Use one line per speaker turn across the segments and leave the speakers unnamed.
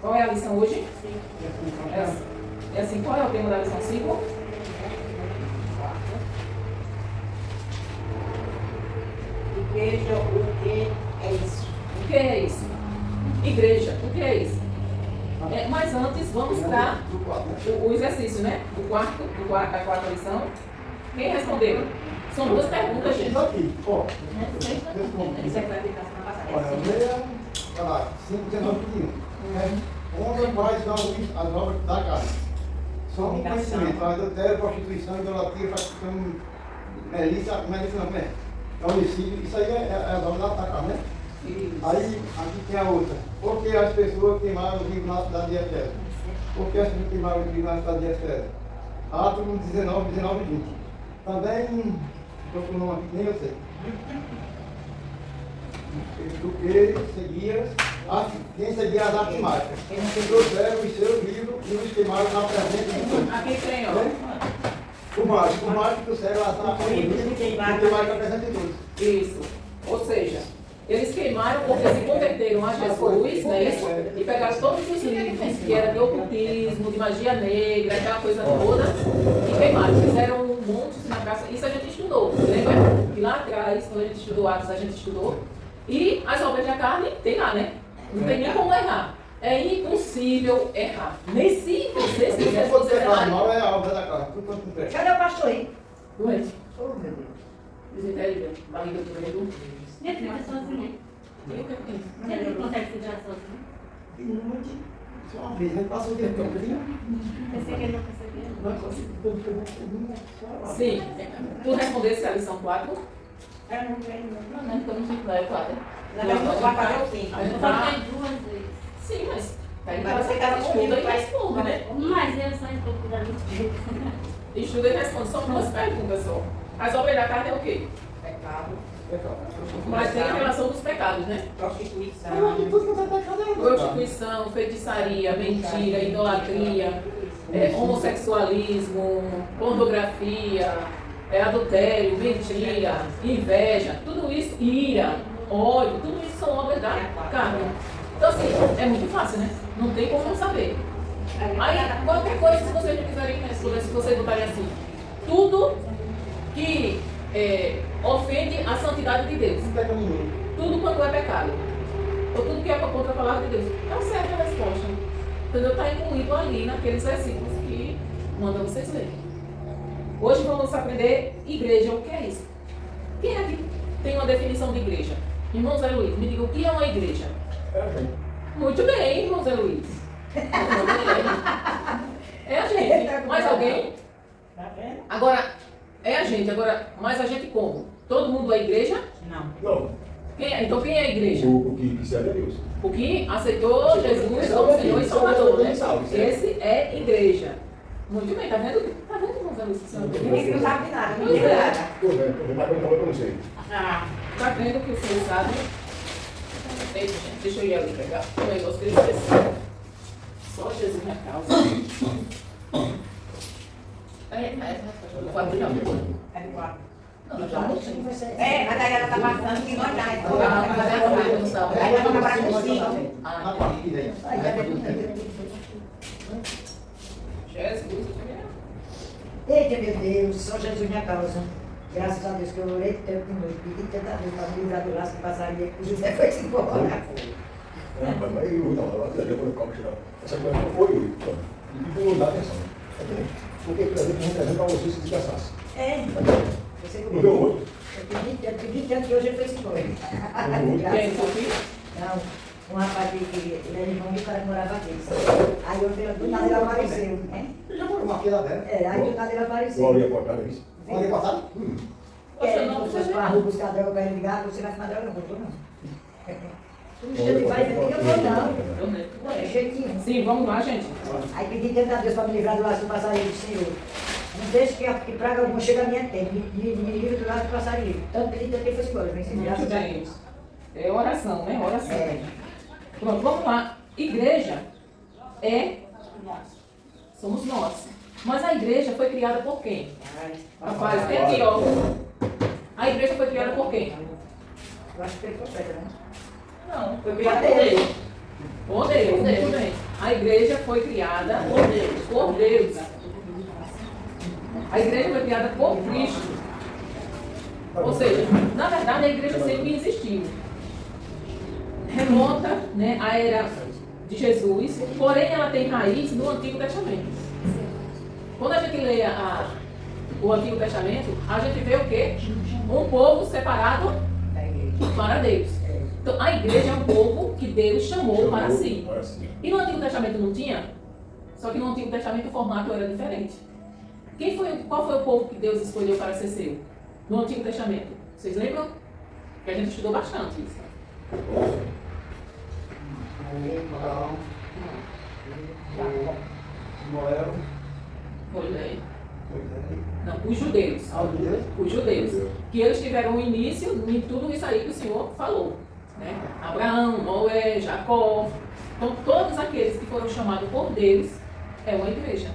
Qual é a lição hoje?
5.
É assim, qual é o tema da lição 5?
Igreja, o que é isso?
O que é isso? Igreja, o que é isso? Mas antes, vamos para o exercício, né? Da quarta lição. Quem respondeu? São duas perguntas, gente.
Isso aqui, ó.
Isso aqui vai ficar na passada.
Olha, leia, olha lá, 5:19. Homem faz as obras da carne. Só um conhecimento, adultério, prostituição, idolatria, facção, melícia não é? É homicídio, isso aí é as obras da carne, né? Aí, aqui tem a outra. Por que as pessoas queimaram o livro na cidade de Efésio? Por que as pessoas queimaram o livro na cidade de Efésio? Atos 19, 19 e 20. Também, estou com o nome aqui, nem eu sei. Do que seguia, quem seguia as artes mágicas. Que trouxeram os seus livros e os queimaram na presença de Deus.
Aqui tem, ó.
O mágico trouxeram as artes mágicas e queimaram na presença de Deus.
Isso. Ou seja, eles queimaram porque se converteram a Jesus, né? Isso, e pegaram todos os livros que eram de ocultismo, de magia negra, aquela coisa toda, e queimaram. Fizeram um monte na praça. Isso a gente estudou, lembra? E lá atrás, quando a gente estudou Atos, a gente estudou. E as obras da carne tem lá, né? Não tem nem como errar. É impossível errar. Nem se vocês quiserem fazer errar.
Mal é a obra da carne. Tudo quanto não
Cadê o pastor aí?
Doente.
Oh, meu Deus.
Desinteligente. Barriga doendo.
Minha filha é sozinha.
E o que é que tem?
Minha filha consegue se virar sozinha.
Só uma vez, a gente passou o dia todo.
Pensei que ele não conseguia.
Sim. Tu respondesse a lição 4?
Eu não vejo, não.
Não, então não sei qual é o 4.
Na verdade, vai fazer o 5.
A gente
Eu
tá-
falei 2 vezes.
Sim, mas.
Mas você tava
estuda e
comigo,
responde, né?
Mas eu só estou cuidando de
Estuda e responde. São duas perguntas só. As obras da carne é o quê?
Pecado,
Mas tem a relação dos pecados, né?
prostituição.
Prostituição, feitiçaria, mentira, idolatria, homossexualismo, pornografia, adultério, mentira, inveja, tudo isso, ira, ódio, tudo isso são obras da carne. Então assim, é muito fácil, né? Não tem como não saber. Aí, qualquer coisa, se vocês não quiserem responder, se vocês botarem assim, tudo que ofende a santidade de Deus, tudo quanto é pecado, ou tudo que é contra a palavra de Deus, é certa a resposta. Entendeu? Está incluído ali naqueles versículos que manda vocês lerem. Hoje vamos aprender igreja, o que é isso? Quem aqui tem uma definição de igreja? Irmão Zé Luiz, me diga o que é uma igreja? Muito bem, irmão Zé Luiz. É a gente. Mais alguém?
Tá vendo?
Agora, é a gente. Agora, mais a gente como? Todo mundo é igreja?
Não.
Não,
Então quem é a igreja?
o que serve a Deus.
O que aceitou Jesus como Senhor e Salvador, né? Esse é igreja. Muito bem, tá vendo? Tá vendo, irmão Zé Luiz? que senhor é
Ninguém
igreja?
não sabe nada, não
Pois
tem
é.
nada.
Tô vendo, mas eu não sei.
Ah,
Tá vendo que o senhor sabe? Eita, gente, deixa eu ir ali pegar o negócio que eu esqueci. Só Jesus na causa. O quadro já mudou.
é de quatro.
Não, já mudou.
Mas aí ela tá passando que nós dá. Então,
Mas é a produção.
aí ela vai trabalhar com 5.
Na partida aí.
Jesus.
Eita, meu Deus, só Jesus minha causa. Graças a Deus que eu orei tanto de noite, pedi tanta vez para me livrar do laço que passaria, que o José foi embora.
Mas eu não, eu vou colocar tirar. Essa coisa não foi, e vou dar atenção. Porque por exemplo, a gente para você se desgastasse.
Você
Não deu outro?
eu pedi tanto que hoje ele foi embora.
Quem? Seu filho?
Não, um rapaz que ele era irmão e o cara morava aqui. Aí eu do nada ele apareceu.
Já foi uma fila dela.
Aí do nada ele
O
apareceu.
Aurinha cortada, é isso?
Olha passado?
Ele foi para a rua buscar droga para ele ligar, você vai fumar droga, não vou não. Ele vai dizer que eu vou não. É jeitinho.
Sim, vamos lá, gente.
Aí pedi tanto a Deus para me livrar do laço do passarinho, Senhor. Não deixe que praga alguma chegue à minha tenda. Me livre do laço do passarinho. Tanto pedi, tanto que ele foi embora. Mas sim, graças a Deus.
É oração, né? Oração. Pronto, vamos lá. Igreja somos nós. Mas a igreja foi criada por quem? Rapaz, tem aqui, ó. A igreja foi criada por quem?
Eu acho que ele completa, né?
Não, foi criada por Deus. Por Deus, muito bem. A igreja foi criada por Deus. Por Deus. A igreja foi criada por Cristo. Ou seja, na verdade a igreja sempre existiu. Remonta, né, à era de Jesus, porém ela tem raiz no Antigo Testamento. Quando a gente lê o Antigo Testamento, a gente vê o quê? Um povo separado para Deus. Então a igreja é um povo que Deus chamou para si. E no Antigo Testamento não tinha? Só que no Antigo Testamento o formato era diferente. Qual foi o povo que Deus escolheu para ser seu? No Antigo Testamento. Vocês lembram? Que a gente estudou bastante isso.
Noel.
Moisés. Não, os judeus.
Judeus?
Os judeus. Que eles tiveram o início em tudo isso aí que o Senhor falou. Né? Abraão, Noé, Jacó. Então, todos aqueles que foram chamados por Deus é uma igreja.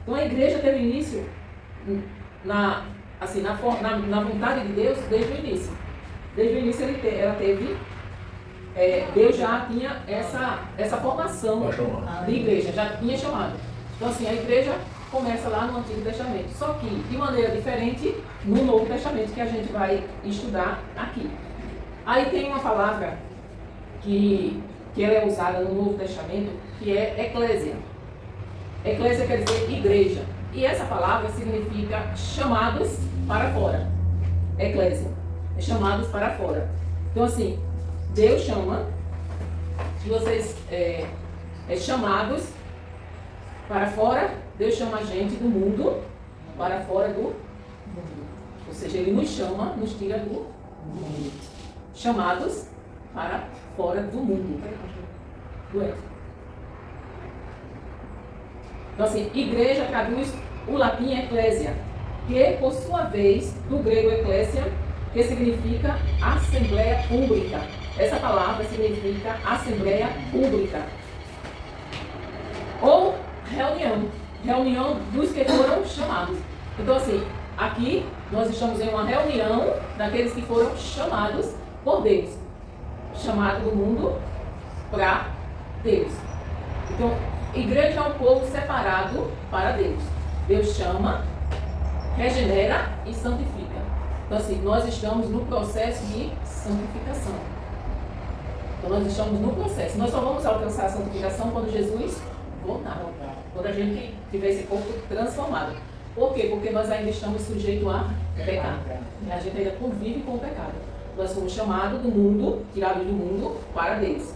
Então, a igreja teve início na vontade de Deus desde o início. Desde o início ela teve, Deus já tinha essa formação de igreja, já tinha chamado. Então assim, a igreja começa lá no Antigo Testamento, só que de maneira diferente no Novo Testamento, que a gente vai estudar aqui. Aí tem uma palavra que ela é usada no Novo Testamento, que é eclésia. Eclésia quer dizer igreja. E essa palavra significa chamados para fora. Eclésia. É chamados para fora. Então assim, Deus chama, se vocês chamados para fora, Deus chama a gente do mundo para fora do mundo. Ou seja, Ele nos chama, nos tira do mundo. Chamados para fora do mundo. Então assim, igreja traduz o latim eclésia, que por sua vez, do grego eclésia, que significa assembleia pública. Essa palavra significa assembleia pública. Ou reunião. Reunião dos que foram chamados. Então assim, aqui nós estamos em uma reunião daqueles que foram chamados por Deus. Chamado do mundo para Deus. Então, igreja é um povo separado para Deus. Deus chama, regenera e santifica. Então assim, nós estamos no processo de santificação. Então nós estamos no processo. Nós só vamos alcançar a santificação quando Jesus voltar. Quando a gente tiver esse corpo transformado. Por quê? Porque nós ainda estamos sujeitos a pecado. A gente ainda convive com o pecado. Nós fomos chamados do mundo, tirados do mundo, para Deus.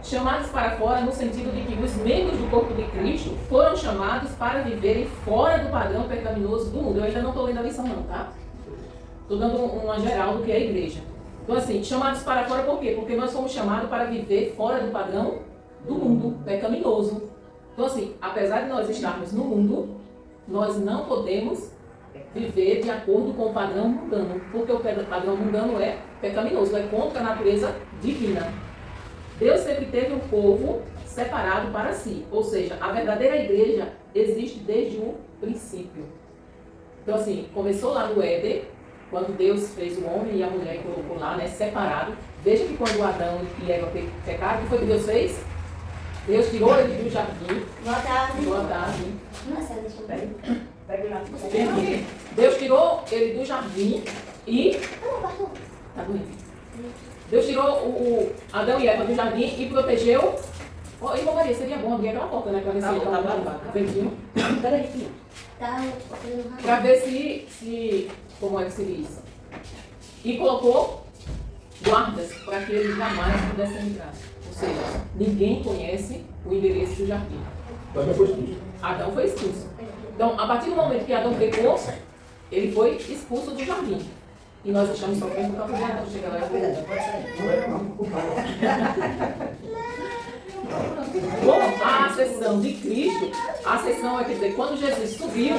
Chamados para fora no sentido de que os membros do corpo de Cristo foram chamados para viverem fora do padrão pecaminoso do mundo. Eu ainda não estou lendo a lição não, tá? Estou dando uma geral do que é a igreja. Então assim, chamados para fora por quê? Porque nós fomos chamados para viver fora do padrão do mundo pecaminoso. Então assim, apesar de nós estarmos no mundo, nós não podemos viver de acordo com o padrão mundano. Porque o padrão mundano é pecaminoso, é contra a natureza divina. Deus sempre teve um povo separado para si. Ou seja, a verdadeira igreja existe desde o princípio. Então assim, começou lá no Éden, quando Deus fez o homem e a mulher e colocou lá, né, separado. Veja que quando Adão e Eva pecaram, o que foi que Deus fez? Deus tirou ele do jardim.
Boa tarde.
Boa tarde.
Nossa, deixa eu ver.
Pega lá.
Deus tirou ele do jardim e... Tá doente. Deus tirou o Adão e Eva do jardim e protegeu. Oh, irmã Maria, seria bom abrir aquela porta, né? Para ver se ele estava ventinho. Peraí, filho.
Tá,
Para ver se. Como é que se diz? E colocou guardas para que eles jamais pudessem entrar. Ou seja, ninguém conhece o endereço do jardim.
Adão foi expulso.
Adão foi expulso. Então, a partir do momento que Adão pecou, ele foi expulso do jardim. E nós estamos sofrendo por causa de Adão. Chega lá e com a ascensão de Cristo, a ascensão é, quer dizer, quando Jesus subiu,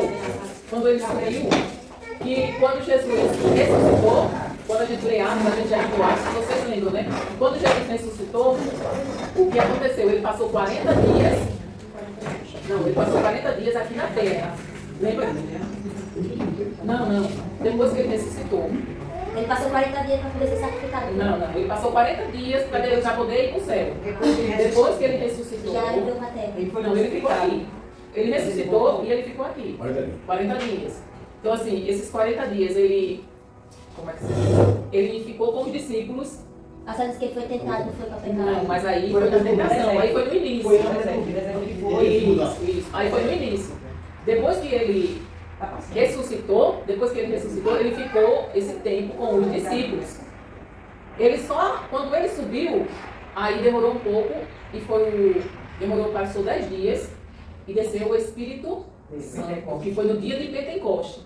que quando Jesus ressuscitou, quando a gente lê Atos, a gente já viu Atos, vocês lembram, né? Quando Jesus ressuscitou, o que aconteceu? Ele passou 40 dias, ele passou 40 dias aqui na terra. Lembra? Não. Depois que ele ressuscitou,
Ele passou 40 dias para poder ser sacrificado.
Não. Ele passou 40 dias para ele já poder ir para o céu. Depois que ele ressuscitou.
Já ele deu uma terra.
Não, ele ficou aqui. Ele ressuscitou e ele ficou aqui.
40 dias.
40 dias. Então, assim, esses 40 dias, ele... Como é que se diz? Ele ficou com os discípulos.
A senhora disse que ele foi tentado, não foi para pecar.
Não, mas aí foi na tentação. Aí foi no início.
Foi no deserto que foi.
Isso. Aí foi no início. Depois que ele ressuscitou, ele ficou esse tempo com os discípulos. Ele só, quando ele subiu, aí demorou um pouco passou 10 dias e desceu o Espírito Santo, que foi no dia de Pentecoste.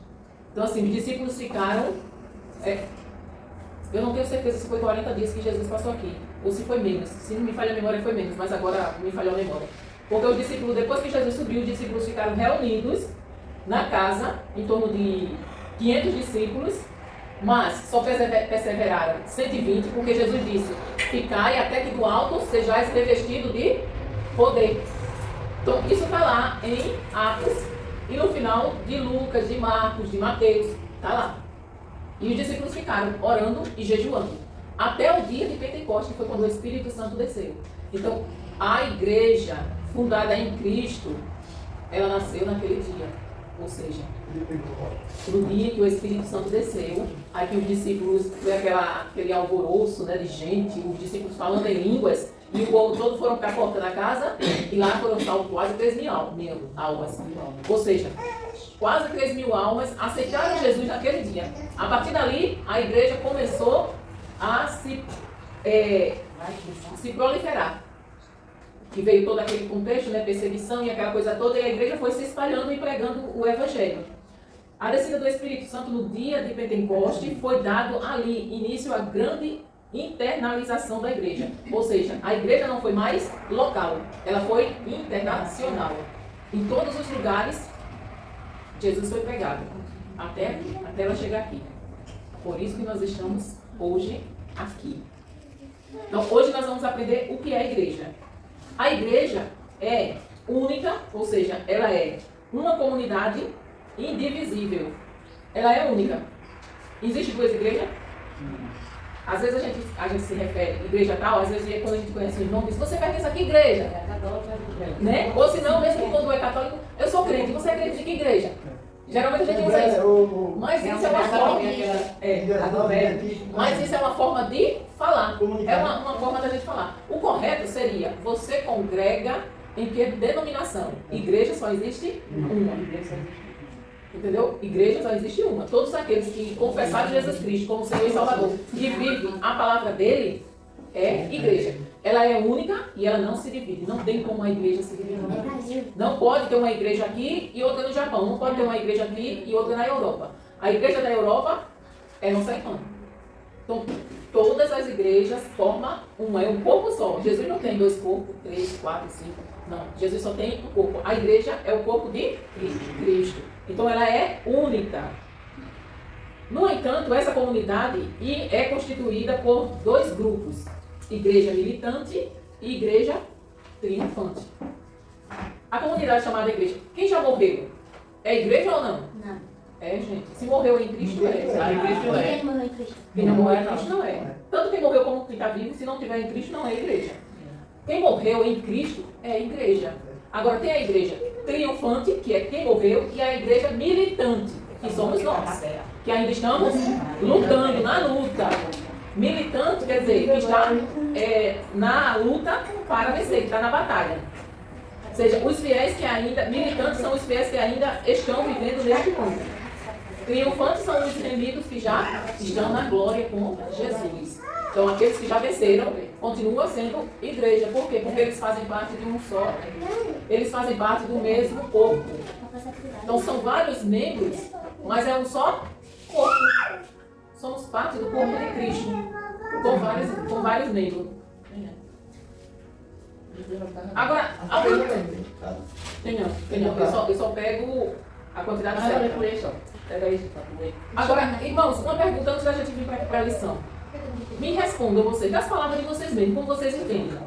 Então assim, os discípulos ficaram, eu não tenho certeza se foi 40 dias que Jesus passou aqui, ou se foi menos. Se não me falha a memória, foi menos, mas agora me falhou a memória. Porque os discípulos, depois que Jesus subiu, os discípulos ficaram reunidos na casa, em torno de 500 discípulos, mas só perseveraram 120, porque Jesus disse: ficai até que do alto sejais revestido de poder. Então, isso está lá em Atos, e no final de Lucas, de Marcos, de Mateus, está lá. E os discípulos ficaram orando e jejuando, até o dia de Pentecostes, que foi quando o Espírito Santo desceu. Então, a igreja fundada em Cristo, ela nasceu naquele dia. Ou seja, no dia que o Espírito Santo desceu, aí que os discípulos, foi aquele alvoroço, né, de gente, os discípulos falando em línguas, e o povo todo foram para a porta da casa, e lá foram salvos quase 3.000 almas. Ou seja, quase 3.000 almas aceitaram Jesus naquele dia. A partir dali, a igreja começou a se proliferar. Que veio todo aquele contexto, né, perseguição e aquela coisa toda, e a igreja foi se espalhando e pregando o Evangelho. A descida do Espírito Santo no dia de Pentecoste foi dado ali início à grande internalização da igreja. Ou seja, a igreja não foi mais local, ela foi internacional. Em todos os lugares, Jesus foi pregado, até ela chegar aqui. Por isso que nós estamos hoje aqui. Então, hoje nós vamos aprender o que é a igreja. A igreja é única, ou seja, ela é uma comunidade indivisível. Ela é única. Existe duas igrejas? Às vezes a gente se refere à igreja tal, às vezes quando a gente conhece os nomes, você pertence a que igreja? Né? Ou se não, mesmo quando é católico, eu sou crente, você é crente de que igreja? Geralmente a gente usa isso. Mas isso é uma forma. Mas isso é uma forma de falar. É uma forma da gente falar. O correto seria: você congrega em que denominação? Igreja só existe uma. Entendeu? Igreja só existe uma. Todos aqueles que confessaram Jesus Cristo como Senhor e Salvador, que vivem a palavra dele, é igreja. Ela é única e ela não se divide. Não tem como uma igreja se dividir. Não pode ter uma igreja aqui e outra no Japão. Não pode ter uma igreja aqui e outra na Europa. A igreja da Europa é no Saitama. Então, todas as igrejas formam uma. É um corpo só. Jesus não tem 2 corpos, 3, 4, 5. Não. Jesus só tem um corpo. A igreja é o corpo de Cristo. Então, ela é única. No entanto, essa comunidade é constituída por 2 grupos. Igreja militante e igreja triunfante. A comunidade chamada igreja. Quem já morreu? É igreja ou não?
Não.
É, gente. Se morreu em Cristo, é. A igreja não é.
Quem morreu em Cristo?
Quem não morreu em Cristo não é. Tanto quem morreu como quem está vivo, se não estiver em Cristo, não é igreja. Quem morreu em Cristo é igreja. Agora tem a igreja triunfante, que é quem morreu, e a igreja militante, que somos nós. Que ainda estamos lutando, na luta. Militante quer dizer que está na luta para vencer, que está na batalha. Ou seja, os fiéis que ainda, militantes são os fiéis que ainda estão vivendo neste mundo. Triunfantes são os remidos que já estão na glória com Jesus. Então aqueles que já venceram continuam sendo igreja. Por quê? Porque eles fazem parte de um só. Eles fazem parte do mesmo corpo. Então são vários membros, mas é um só corpo. Somos parte do corpo de Cristo, com vários membros. Agora, a tem não. Eu só pego a quantidade certa. Pega isso. Agora, irmãos, uma pergunta antes da gente vir para a lição. Me respondam vocês, das palavras de vocês mesmos, como vocês entendem.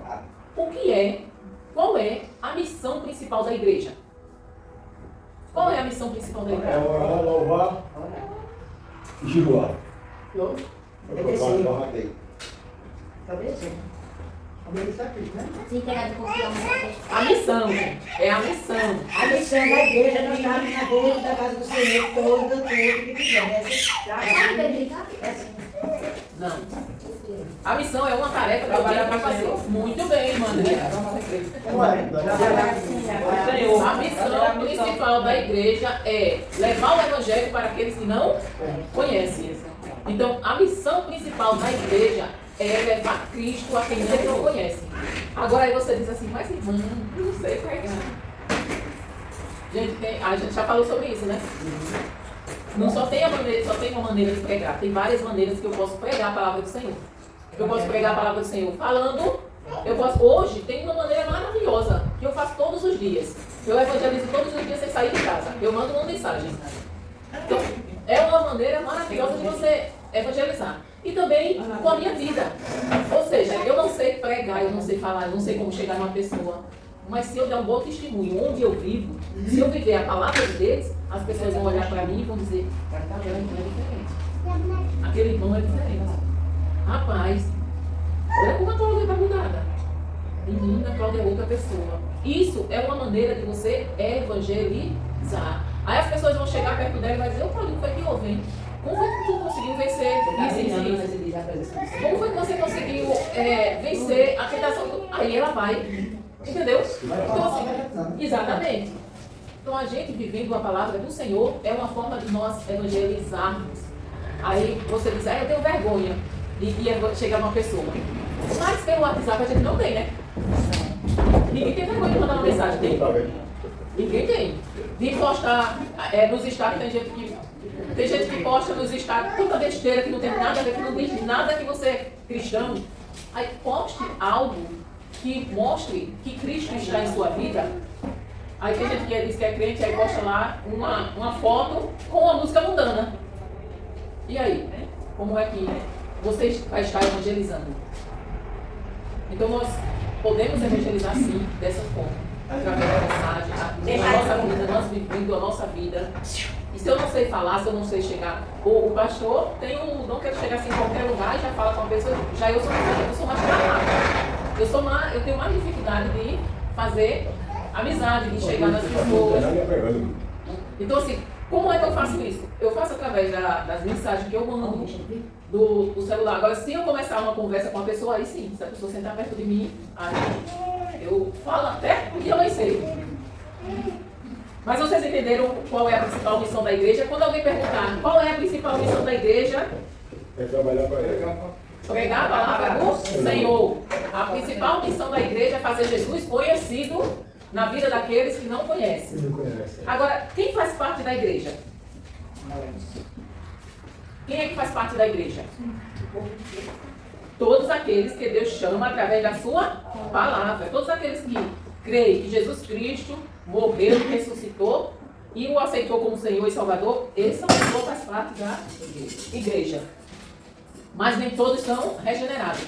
Qual é a missão principal da igreja? Qual é a missão principal da igreja?
É orar, louvar e jejuar.
Eu
Eu
obedeci.
matei.
Obedeci. Obedeci a Cristo, né?
Se entregar de confiança.
A missão, gente, é a missão.
A missão da igreja, nós estamos na dentro da casa do Senhor, todo que quisesse. É assim.
Não. A missão é uma tarefa que eu tenho para fazer. Muito bem, irmã Andréa. A missão principal da igreja é levar o evangelho para aqueles que não conhecem. Então, a missão principal da igreja é levar Cristo a quem não conhece. Agora aí você diz assim, mas irmã, eu não sei pregar. Gente, a gente já falou sobre isso, né? Não só tem uma maneira de pregar, tem várias maneiras que eu posso pregar a palavra do Senhor. Eu posso pregar a palavra do Senhor falando, hoje tem uma maneira maravilhosa, que eu faço todos os dias. Eu evangelizo todos os dias sem sair de casa. Eu mando uma mensagem. Então, é uma maneira maravilhosa de você evangelizar. E também com a minha vida. Ou seja, eu não sei pregar, eu não sei falar, eu não sei como chegar numa pessoa. Mas se eu der um bom testemunho onde eu vivo, se eu viver a palavra de Deus, as pessoas vão olhar para mim e vão dizer, aquele irmão é diferente. Aquele irmão é diferente. Rapaz, olha como a Cláudia está mudada. Menina, a Cláudia é outra pessoa. Isso é uma maneira de você evangelizar. Aí as pessoas vão chegar perto dela e vai dizer, Cláudia, foi que houve, hein? Como foi que tu conseguiu vencer isso? Como foi que você conseguiu vencer a tentação? Aí ela vai. Entendeu? Então, assim, exatamente. Então, a gente vivendo a palavra do Senhor é uma forma de nós evangelizarmos. Aí você diz, eu tenho vergonha de chegar numa pessoa. Mas pelo WhatsApp a gente não tem, né? Ninguém tem vergonha de mandar uma mensagem, tem? Ninguém tem. De postar nos status, tem gente que posta nos status tanta besteira que não tem nada a ver, que não diz nada que você é cristão. Aí poste algo que mostre que Cristo está em sua vida. Aí tem gente que diz que é crente, aí posta lá uma foto com a música mundana. E aí? Como é que você vai estar evangelizando? Então nós podemos evangelizar sim, dessa forma. Através da mensagem, a nossa vida, nós vivendo a nossa vida. E se eu não sei falar, se eu não sei chegar, o pastor tem um dom que é chegar assim em qualquer lugar e já fala com a pessoa, já eu sou mais travada. Eu tenho mais dificuldade de fazer amizade, de chegar nas pessoas. Então assim, como é que eu faço isso? Eu faço através das mensagens que eu mando do celular. Agora, se eu começar uma conversa com a pessoa, aí sim, se a pessoa sentar perto de mim, aí eu falo até porque eu nem sei. Mas vocês entenderam qual é a principal missão da igreja? Quando alguém perguntar qual é a principal missão da igreja,
É trabalhar para ele.
pregar a palavra do Senhor. A principal missão da igreja é fazer Jesus conhecido na vida daqueles que não conhecem.
Não conhece.
Agora, quem faz parte da igreja? Quem é que faz parte da igreja? Todos aqueles que Deus chama através da sua palavra. Todos aqueles que creem que Jesus Cristo morreu, ressuscitou e o aceitou como Senhor e Salvador, eles são pessoas que fazem parte da igreja. Mas nem todos são regenerados.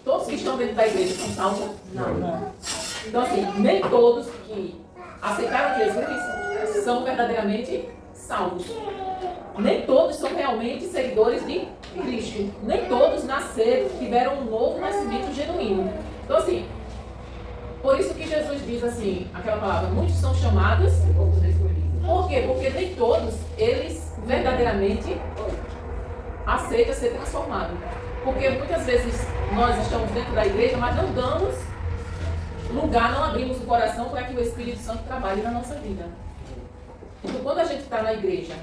Todos que estão dentro da igreja são salvos? Não. Então assim, nem todos que aceitaram Jesus são verdadeiramente salvos. Nem todos são realmente seguidores de Cristo. Nem todos nasceram, tiveram um novo nascimento genuíno. Então assim, por isso que Jesus diz assim, aquela palavra, muitos são chamados. Por quê? Porque nem todos, eles verdadeiramente aceitam ser transformados. Porque muitas vezes nós estamos dentro da igreja, mas não damos lugar, não abrimos o coração para que o Espírito Santo trabalhe na nossa vida. Então quando a gente está na igreja,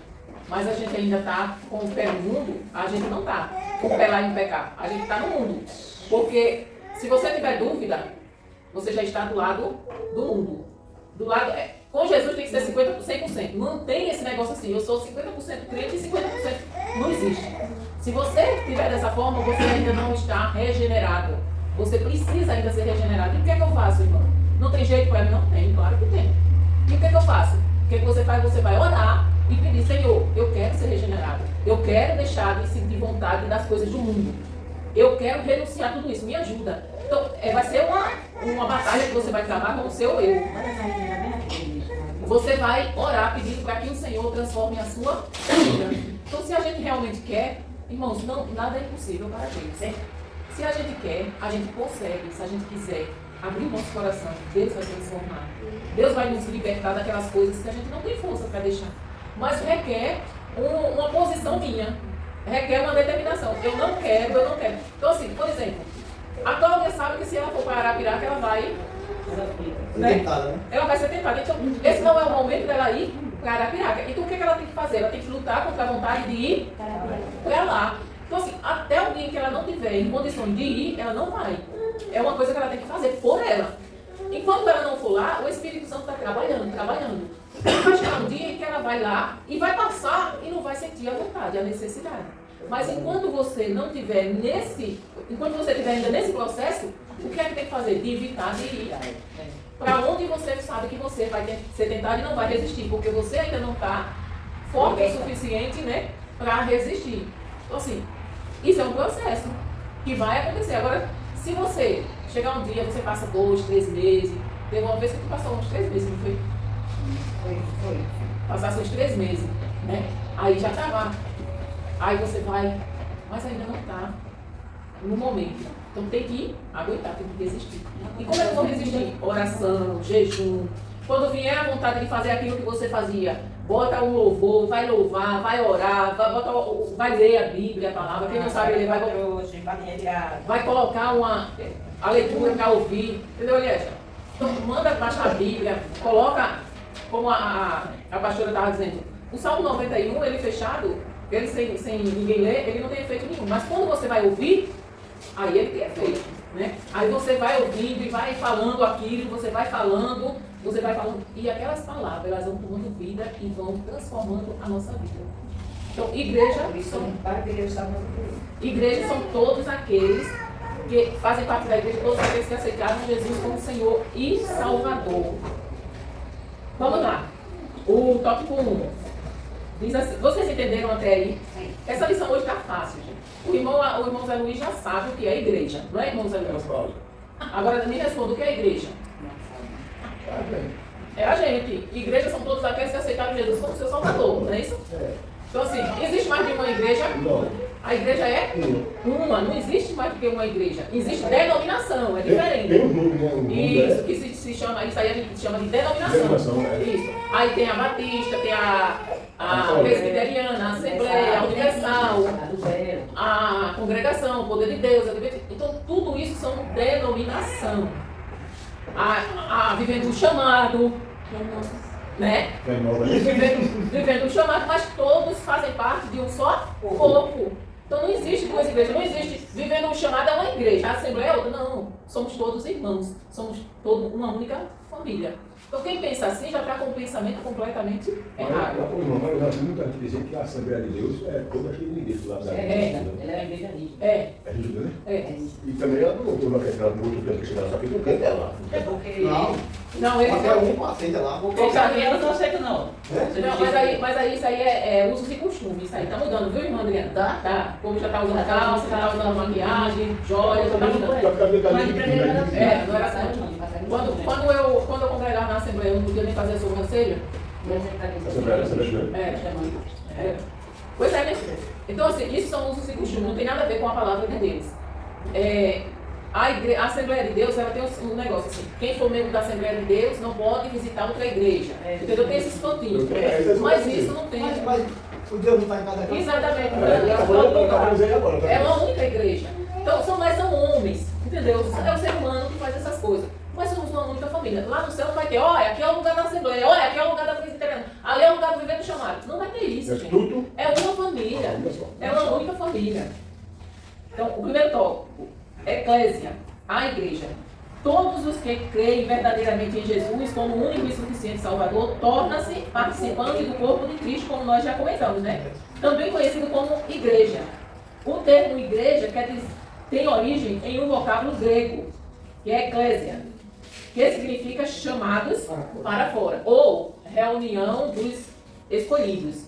mas a gente ainda está com o pé no mundo, a gente não está com o pé lá em pecar. A gente está no mundo. Porque se você tiver dúvida, você já está do lado do mundo. Do lado, com Jesus tem que ser 100%. Não tem esse negócio assim, eu sou 50% crente e 50% não existe. Se você estiver dessa forma, você ainda não está regenerado. Você precisa ainda ser regenerado. E o que é que eu faço, irmão? Não tem jeito para mim? Não tem, claro que tem. E o que é que eu faço? O que é que você faz? Você vai orar e pedir, Senhor, eu quero ser regenerado. Eu quero deixar de sentir vontade das coisas do mundo. Eu quero renunciar a tudo isso, me ajuda. Então, vai ser uma batalha que você vai travar com o seu eu. Você vai orar pedindo para que o Senhor transforme a sua vida. Então, se a gente realmente quer, Irmãos, nada é impossível para Deus. Se a gente quer, a gente consegue. Se a gente quiser abrir o nosso coração, Deus vai transformar. Deus vai nos libertar daquelas coisas que a gente não tem força para deixar. Mas requer uma posição minha. Requer uma determinação. Eu não quero. Então assim, por exemplo, a Cláudia sabe que se ela for para Arapiraca, ela vai... Né? Ela vai ser tentada. Então, esse não é o momento dela ir para Arapiraca. Então, o que ela tem que fazer? Ela tem que lutar contra a vontade de ir para lá. Então, assim, até o dia que ela não tiver em condições de ir, ela não vai. É uma coisa que ela tem que fazer por ela. Enquanto ela não for lá, o Espírito Santo está trabalhando. Vai chegar um dia em que ela vai lá e vai passar e não vai sentir a vontade, a necessidade. Mas enquanto você não tiver enquanto você estiver ainda nesse processo, o que é que tem que fazer? De evitar de ir. Para onde você sabe que você vai ser tentado e não vai resistir, porque você ainda não está forte o suficiente, né, para resistir. Então, assim, isso é um processo que vai acontecer. Agora, se você chegar um dia, você passa 2, 3 meses, teve uma vez que tu passou uns 3 meses, não foi?
Foi.
Passasse uns 3 meses, né? Aí já estava. Aí você vai, mas ainda não está no momento. Então tem que aguentar, tem que resistir. E como é que eu vou resistir? Oração, jejum. Quando vier a vontade de fazer aquilo que você fazia, bota um louvor, vai louvar, vai orar, vai ler a Bíblia, a palavra. Quem não sabe ler, vai colocar a leitura para ouvir. Entendeu, Eliésia? Então manda baixar a Bíblia, coloca, como a pastora estava dizendo, o Salmo 91, ele fechado, ele sem ninguém ler, ele não tem efeito nenhum. Mas quando você vai ouvir, aí ele tem efeito, né? Aí você vai ouvindo e vai falando aquilo, você vai falando, e aquelas palavras, elas vão tomando vida e vão transformando a nossa vida. Então, igreja são todos aqueles que fazem parte da igreja, todos aqueles que aceitaram Jesus como Senhor e Salvador. Vamos lá. O tópico 1 diz assim, vocês entenderam até aí?
Sim.
Essa lição hoje está fácil, gente. O irmão Zé Luiz já sabe o que é igreja, não é, irmão Zé Luiz? Agora me responda, o que é igreja? É a gente. Igreja são todos aqueles que aceitaram Jesus como seu Salvador, não é isso? Então assim, existe mais de uma igreja?
Não.
A igreja é uma, não existe mais do que uma igreja. Existe denominação, é diferente.
Tem um nome, né?
Isso, que se chama, isso aí a gente chama de denominação. Isso. Aí tem a Batista, tem a Presbiteriana, a Assembleia, a Universal, a Congregação, o Poder de Deus, a Adventista. Então tudo isso são denominação. Vivendo o chamado, né? Vivendo o chamado, mas todos fazem parte de um só corpo. Então não existe duas igrejas, não existe vivendo o chamado é uma igreja, a Assembleia é outra. Não, somos todos irmãos, somos todos uma única família. Então quem pensa assim já está com um pensamento completamente errado.
Eu já vi muita gente dizer que a Assembleia de Deus é toda cheia de igreja lá da igreja.
Ela é igreja rígida.
É.
É rígida, né?
É.
E também ela não tem uma questão muito tempo que chegaram só que não tem dela.
É porque...
Não, ele
Qualquer um aceita lá.
Porque eu não aceito não.
Não, mas aí isso aí é usos e costumes, isso aí tá mudando, viu, irmã Adriana? Tá. O povo já tá usando calça, já tá usando maquiagem, joias, já tá mudando.
Mas primeiro era
Não era assim. Quando eu congregava na Assembleia, eu não podia nem fazer a sobrancelha. Pois é, né? Então, assim, isso são usos e costumes, não tem nada a ver com a palavra de Deus. A Assembleia de Deus, ela tem um negócio assim, quem for membro da Assembleia de Deus não pode visitar outra igreja. Entendeu? Tem esses pontinhos. Mas isso não tem.
Mas o Deus não está em cada casa.
Exatamente.
É
uma única igreja. Então, são homens, entendeu? É o ser humano que faz essas coisas. Mas somos uma única família. Lá no céu não vai ter, olha, aqui é o lugar da Assembleia, olha, aqui é o lugar da Presbiteriana, ali é o lugar do Vivendo Chamado. Não vai ter isso, gente. É uma família. É uma única família. Então, o primeiro tópico, Eclésia, a igreja. Todos os que creem verdadeiramente em Jesus como único e suficiente Salvador tornam-se participantes do corpo de Cristo, como nós já comentamos, né? Também conhecido como igreja. O termo igreja tem origem em um vocábulo grego, que é eclésia, que significa chamados para fora, ou reunião dos escolhidos,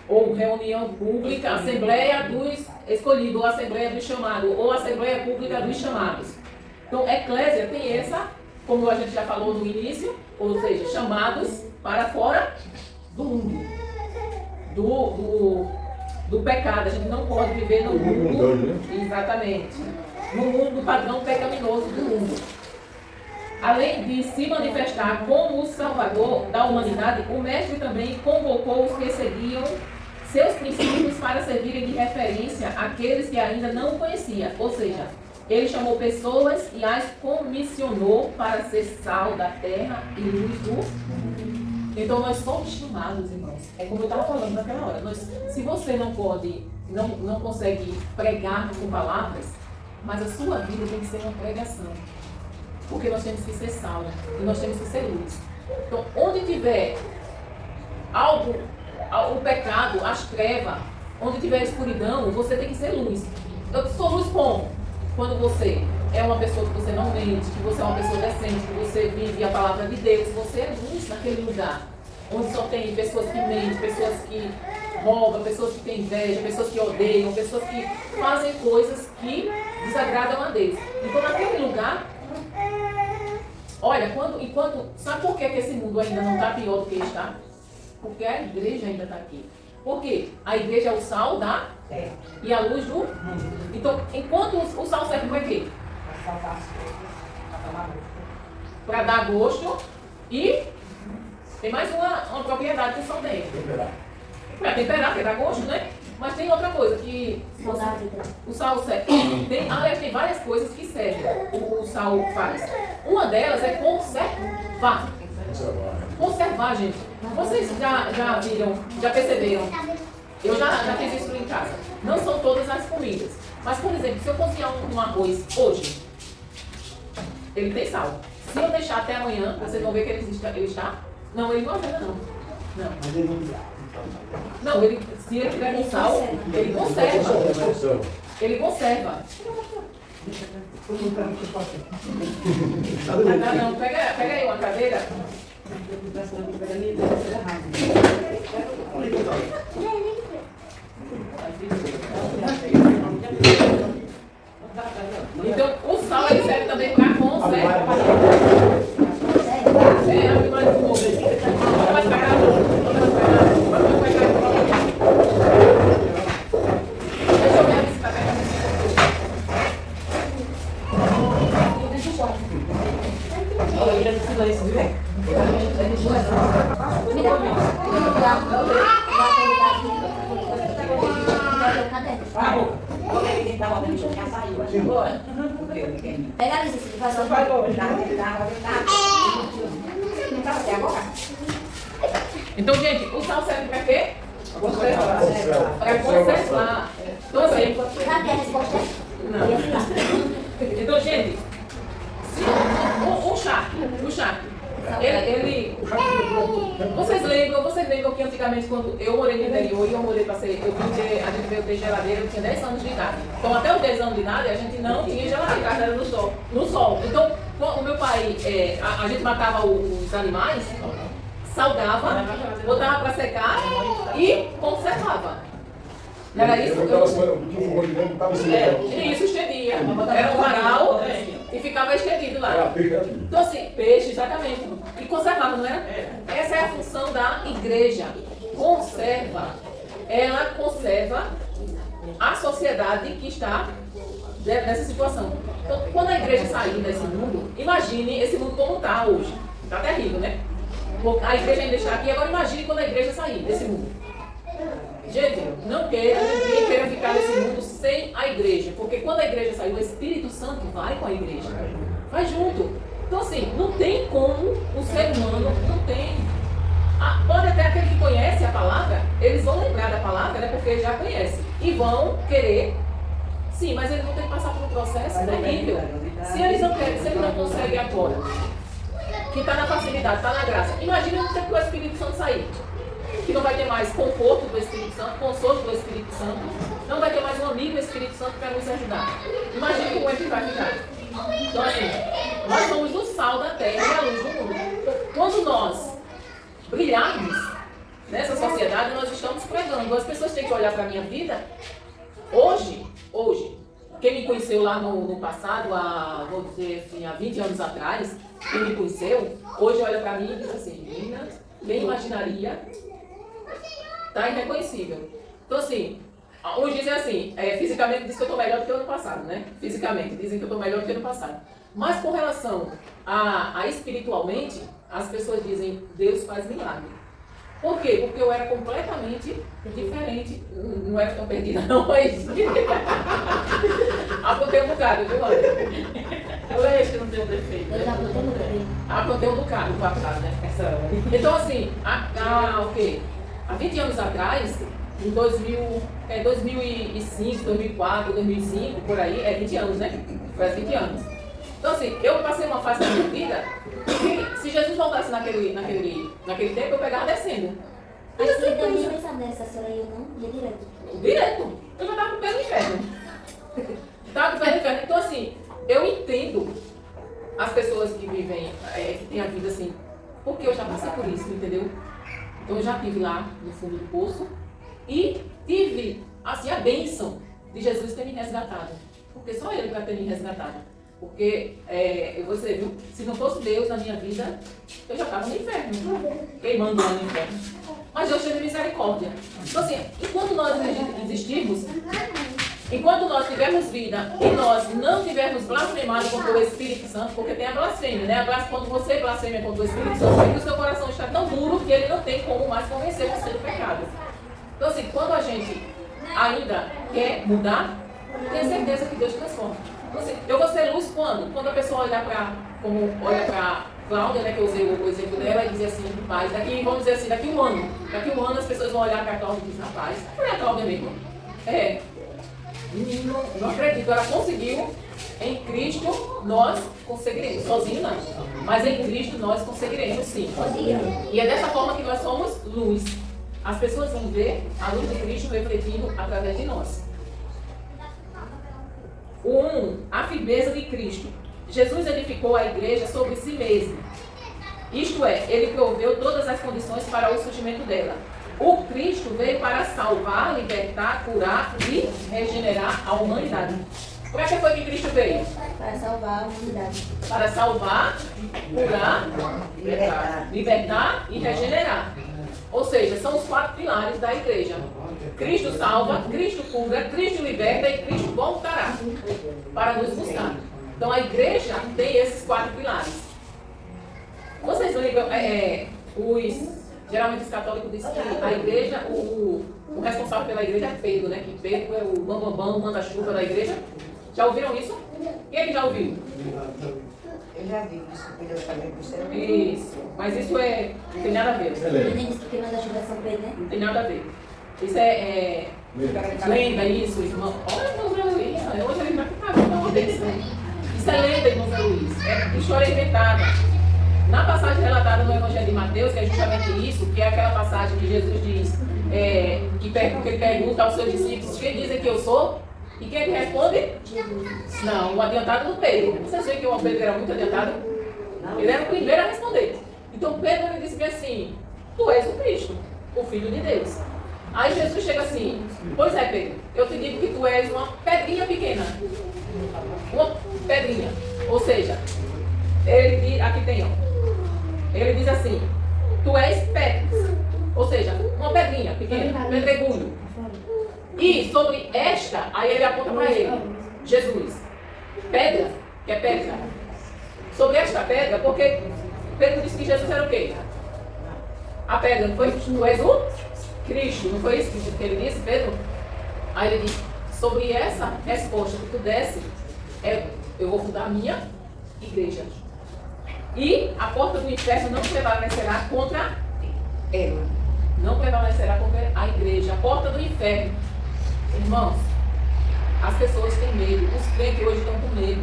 ou reunião pública, assembleia dos escolhidos, ou assembleia dos chamados, ou assembleia pública dos chamados. Então, eclésia tem essa, como a gente já falou no início, ou seja, chamados para fora do mundo, do pecado. A gente não pode viver no mundo, exatamente, no mundo padrão pecaminoso do mundo. Além de se manifestar como o Salvador da humanidade, o Mestre também convocou os que seguiam seus princípios para servirem de referência àqueles que ainda não o conheciam. Ou seja, ele chamou pessoas e as comissionou para ser sal da terra e luz do mundo. Então nós somos chamados, irmãos. É como eu estava falando naquela hora. Se você não consegue pregar com palavras, mas a sua vida tem que ser uma pregação. Porque nós temos que ser sal e nós temos que ser luz. Então, onde tiver algo, o pecado, as trevas, onde tiver escuridão, você tem que ser luz. Eu sou luz como? Quando você é uma pessoa que você não mente, que você é uma pessoa decente, que você vive a palavra de Deus, você é luz naquele lugar. Onde só tem pessoas que mentem, pessoas que roubam, pessoas que têm inveja, pessoas que odeiam, pessoas que fazem coisas que desagradam a Deus. Então, naquele lugar, olha, sabe por que esse mundo ainda não está pior do que está? Porque a igreja ainda está aqui. Por quê? A igreja é o sal da terra e a luz do mundo. Então, enquanto o sal serve para quê? Para dar gosto e tem mais uma propriedade que o sal tem. Para temperar, porque dá gosto, né? Mas tem outra coisa que o sal serve. Aliás, tem várias coisas que servem, o sal faz. Uma delas é conservar. Conservar, gente. Vocês já viram, já perceberam? Eu já fiz isso em casa. Não são todas as comidas. Mas, por exemplo, se eu cozinhar um arroz hoje, ele tem sal. Se eu deixar até amanhã, vocês vão ver que ele está. Não, ele não ajuda, não. Não, se ele tiver com sal, ele conserva. Ele conserva. Não, pega aí uma cadeira. Então, o sal ele serve também para conservar.
Pega a lista, se faz
Então, gente, o sal serve para quê? Para conservar. Então, assim,
Sabe a resposta?
não. Então, gente, o charque, vocês lembram que antigamente, quando eu morei no interior e a gente veio ter geladeira, eu tinha 10 anos de idade. Então, até os 10 anos de idade, a gente não tinha geladeira, a casa era no sol. Então, o meu pai, a gente matava os animais, salgava, botava para secar e conservava. Não era isso? Isso, estendia. Era um varal e ficava estendido lá. Então assim, peixe, exatamente. E conservava, não era? Essa é a função da igreja. Conserva. Ela conserva a sociedade que está nessa situação. Então, quando a igreja sair desse mundo, imagine esse mundo como está hoje. Está terrível, né? A igreja ainda está aqui, agora imagine quando a igreja sair desse mundo. Gente, ninguém queira ficar nesse mundo sem a igreja, porque quando a igreja sair, o Espírito Santo vai com a igreja, vai junto. Então assim, não tem como o ser humano, não tem. Pode até aquele que conhece a palavra, eles vão lembrar da palavra, né, porque já conhece, e vão querer, sim, mas eles vão ter que passar por um processo terrível. Se eles não conseguem agora, que está na facilidade, está na graça, imagina o tempo que o Espírito Santo sair. Que não vai ter mais conforto do Espírito Santo, consolo do Espírito Santo, não vai ter mais um amigo do Espírito Santo para nos ajudar. Imagina como é que vai ficar. Então assim, nós somos o sal da terra e a luz do mundo. Quando nós brilharmos nessa sociedade, nós estamos pregando. As pessoas têm que olhar para a minha vida hoje, quem me conheceu lá no passado, vou dizer assim, há 20 anos atrás, quem me conheceu, hoje olha para mim e diz assim, menina, quem imaginaria, tá irreconhecível. Então assim, Uns dizem assim, fisicamente diz que eu estou melhor do que o ano passado, né? Fisicamente, dizem que eu estou melhor do que o ano passado. Mas com relação a espiritualmente, as pessoas dizem, Deus faz milagre. Por quê? Porque eu era completamente diferente. Não era tão perdida, não, mas... Apontei um bocado, viu, Ana?
Eu acho que não tem um defeito.
Eu já botei no cabelo.
Apontei um bocado no passado, né? Então, assim, o quê? Há 20 anos atrás, em 2005, 2004, 2005, por aí, 20 anos, né? Faz 20 anos. Então, assim, eu passei uma fase da minha vida que, se Jesus voltasse naquele tempo, eu pegava descendo.
Acho que ele deve pensar nessa senhora aí, não? Ia direto.
Direto. Eu já estava com o pé no inferno. Estava com o pé no inferno. Então, assim, eu entendo as pessoas que vivem, que têm a vida assim, porque eu já passei por isso, entendeu? Então, eu já estive lá no fundo do poço e tive, assim, a bênção de Jesus ter me resgatado. Porque só Ele vai ter me resgatado. Porque, eu vou dizer, viu? Se não fosse Deus na minha vida, eu já estava no inferno, queimando lá no inferno. Mas Deus teve misericórdia. Então, assim, enquanto nós existirmos, enquanto nós tivermos vida e nós não tivermos blasfemado contra o Espírito Santo, porque tem a blasfêmia, né? Quando você blasfêmia contra o Espírito Santo, é que o seu coração está tão duro que ele não tem como mais convencer você do pecado. Então, assim, quando a gente ainda quer mudar, tenha certeza que Deus transforma. Então, assim, eu vou ser luz quando? Quando a pessoa olha para Cláudia, né, que eu usei o exemplo dela, e dizer assim, mas vamos dizer assim, daqui um ano as pessoas vão olhar para a Cláudia e dizer, rapaz, foi a Cláudia mesmo. Não acredito, ela conseguiu, em Cristo nós conseguiremos, sozinho não, mas em Cristo nós conseguiremos sim. E é dessa forma que nós somos luz. As pessoas vão ver a luz de Cristo refletindo através de nós. A firmeza de Cristo. Jesus edificou a igreja sobre si mesmo. Isto é, ele proveu todas as condições para o surgimento dela. O Cristo veio para salvar, libertar, curar e regenerar a humanidade. Para que foi que Cristo veio?
Para salvar a humanidade.
Para salvar, curar, libertar e regenerar. Ou seja, são os 4 pilares da igreja. Cristo salva, Cristo cura, Cristo liberta e Cristo voltará para nos buscar. Então a igreja tem esses 4 pilares. Vocês lembram, geralmente os católicos dizem que a igreja, o responsável pela igreja é Pedro, né? Que Pedro é o bambambam, manda-chuva da igreja. Já ouviram isso? Quem é que já ouviu?
Eu já vi isso, que Deus fazia com você.
Isso, mas isso não tem nada a ver.
Nem disse que manda chuva São Pedro, né?
Não tem nada a ver. Isso é lenda, isso, irmão. Olha, irmão Zé Luiz, hoje ele vai ficar com uma benção. Isso é lenda, irmão Zé Luiz. História inventada. Na passagem relatada no Evangelho de Mateus, que é justamente isso, que é aquela passagem que Jesus diz, que ele pergunta aos seus discípulos, quem dizem que eu sou? E quem é que responde? Não, o adiantado do Pedro. Vocês veem que o Pedro era muito adiantado? Ele era o primeiro a responder. Então Pedro ele disse assim, tu és o Cristo, o Filho de Deus. Aí Jesus chega assim, pois é Pedro, eu te digo que tu és uma pedrinha pequena. Uma pedrinha. Ou seja, ele diz, aqui tem, ó. Ele diz assim, tu és Petros. Ou seja, uma pedrinha pequena, pedregulho. E sobre esta, aí ele aponta para ele, Jesus, pedra, que é pedra. Sobre esta pedra, porque Pedro disse que Jesus era o quê? A pedra, não foi? Tu és o Cristo, não foi isso que ele disse, Pedro? Aí ele diz, sobre essa resposta que tu desse, eu vou fundar a minha igreja. E a porta do inferno não prevalecerá contra ela. Não prevalecerá contra a igreja. A porta do inferno. Irmãos, as pessoas têm medo, os crentes hoje estão com medo.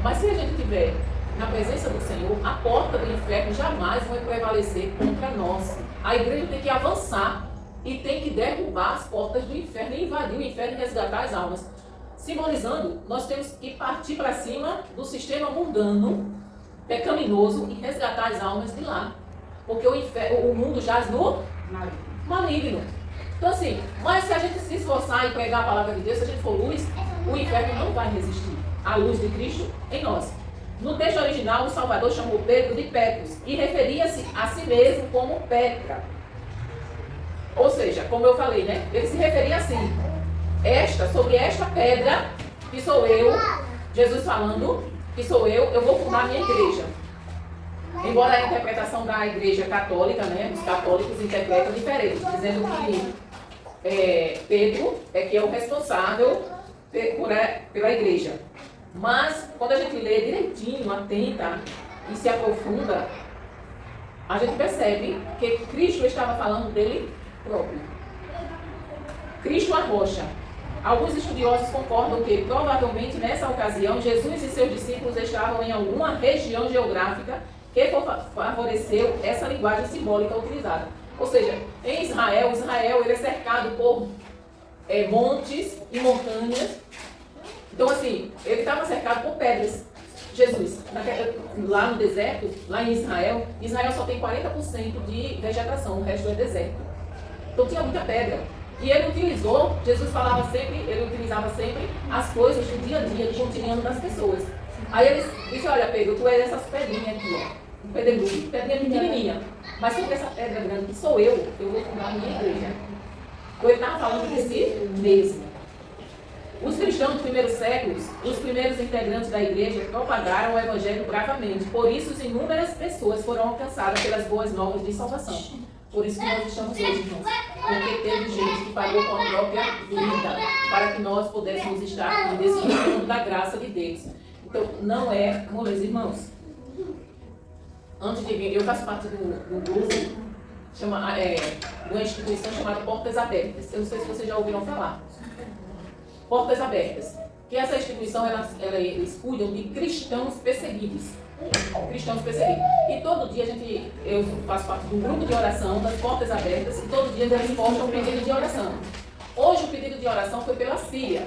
Mas se a gente estiver na presença do Senhor, a porta do inferno jamais vai prevalecer contra nós. A igreja tem que avançar e tem que derrubar as portas do inferno e invadir o inferno e resgatar as almas. Simbolizando, nós temos que partir para cima do sistema mundano, pecaminoso, e resgatar as almas de lá. Porque o mundo jaz no maligno. Então assim, mas se a gente se esforçar em pregar a palavra de Deus, se a gente for luz, o inferno não vai resistir à luz de Cristo em nós. No texto original, o Salvador chamou Pedro de Petros e referia-se a si mesmo como Petra. Ou seja, como eu falei, né? Ele se referia assim. sobre esta pedra, que sou eu, Jesus falando, que sou eu vou fundar a minha igreja. Embora a interpretação da igreja católica, né, os católicos interpretam diferente, dizendo que Pedro é que é o responsável pela igreja. Mas, quando a gente lê direitinho, atenta e se aprofunda, a gente percebe que Cristo estava falando dele próprio. Cristo a rocha. Alguns estudiosos concordam que, provavelmente, nessa ocasião, Jesus e seus discípulos estavam em alguma região geográfica que favoreceu essa linguagem simbólica utilizada. Ou seja, em Israel ele é cercado por montes e montanhas. Então, assim, ele estava cercado por pedras. Jesus, lá no deserto, lá em Israel só tem 40% de vegetação, o resto é deserto. Então tinha muita pedra. E ele utilizava sempre as coisas do dia a dia, do cotidiano das pessoas. Aí ele disse, olha Pedro, tu és essas pedrinhas aqui, ó. Um pedregulho, pedrinha pequenininha. Mas sobre essa pedra grande que sou eu vou fundar a minha igreja. Então ele estava falando de si mesmo. Os cristãos dos primeiros séculos, os primeiros integrantes da igreja, propagaram o evangelho bravamente. Por isso, inúmeras pessoas foram alcançadas pelas boas novas de salvação. Por isso que nós estamos hoje, irmãos. Porque teve gente que pagou com a própria vida para que nós pudéssemos estar aqui desfrutando da graça de Deus. Então, não é, meus irmãos. Antes de vir, eu faço parte do grupo, de uma instituição chamada Portas Abertas. Eu não sei se vocês já ouviram falar. Portas Abertas. Que essa instituição, eles cuidam de cristãos perseguidos. Cristãos perseguidos. E todo dia eu faço parte de um grupo de oração das Portas Abertas e todo dia eles postam um pedido de oração. Hoje o pedido de oração foi pela Síria.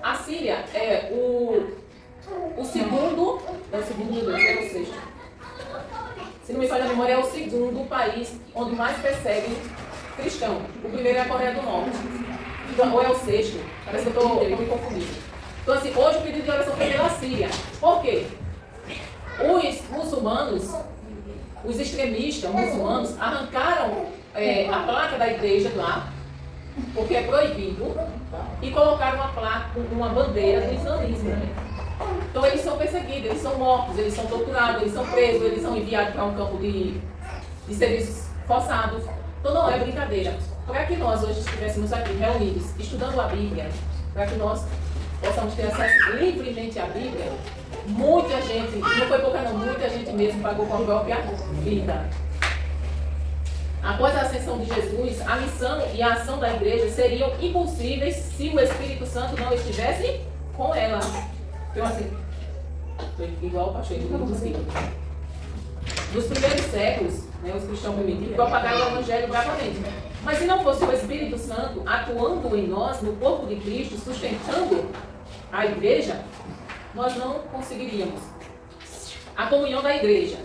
A Síria é o segundo, é o sexto. Se não me falha a memória, é o segundo país onde mais perseguem cristão. O primeiro é a Coreia do Norte. Então, ou é o sexto. Parece que eu estou me confundindo. Então, assim, hoje o pedido de oração foi pela Síria. Por quê? Os muçulmanos, os extremistas muçulmanos, arrancaram a placa da igreja lá, porque é proibido, e colocaram uma bandeira do islamismo. Então eles são perseguidos, eles são mortos, eles são torturados, eles são presos, eles são enviados para um campo de serviços forçados. Então não é brincadeira. Para que nós hoje estivéssemos aqui reunidos, estudando a Bíblia, para que nós possamos ter acesso livremente à Bíblia, muita gente, não foi pouca não, muita gente mesmo pagou com a própria vida. Após a ascensão de Jesus, a missão e a ação da igreja seriam impossíveis se o Espírito Santo não estivesse com ela. Então assim, estou igual o pastor nos primeiros séculos, né, os cristãos primitivos propagaram o evangelho bravamente. Mas se não fosse o Espírito Santo atuando em nós, no corpo de Cristo, sustentando a igreja, nós não conseguiríamos. A comunhão da igreja.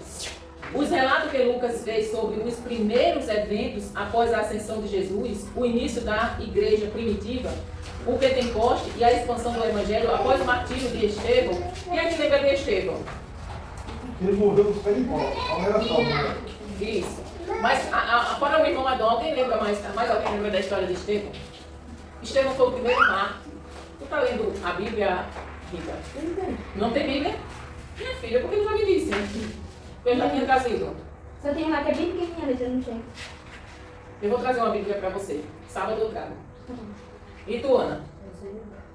Os relatos que Lucas fez sobre os primeiros eventos após a ascensão de Jesus, o início da igreja primitiva, o Pentecoste e a expansão do Evangelho após o martírio de Estevão. Quem é que lembra de Estevão?
Ele morreu dos pés de bola. Era só, né?
Isso. Mas fora o irmão Adão, alguém lembra mais alguém lembra da história de Estevão? Estevão foi o primeiro mártir. Tu está lendo a Bíblia, Rita? Não tem Bíblia? Minha filha, por que não já me disse? Eu já tinha trazido.
Só tem uma que é bem pequenininha, mas eu não sei.
Eu vou trazer uma Bíblia para você. Sábado eu trago. E tu, Ana?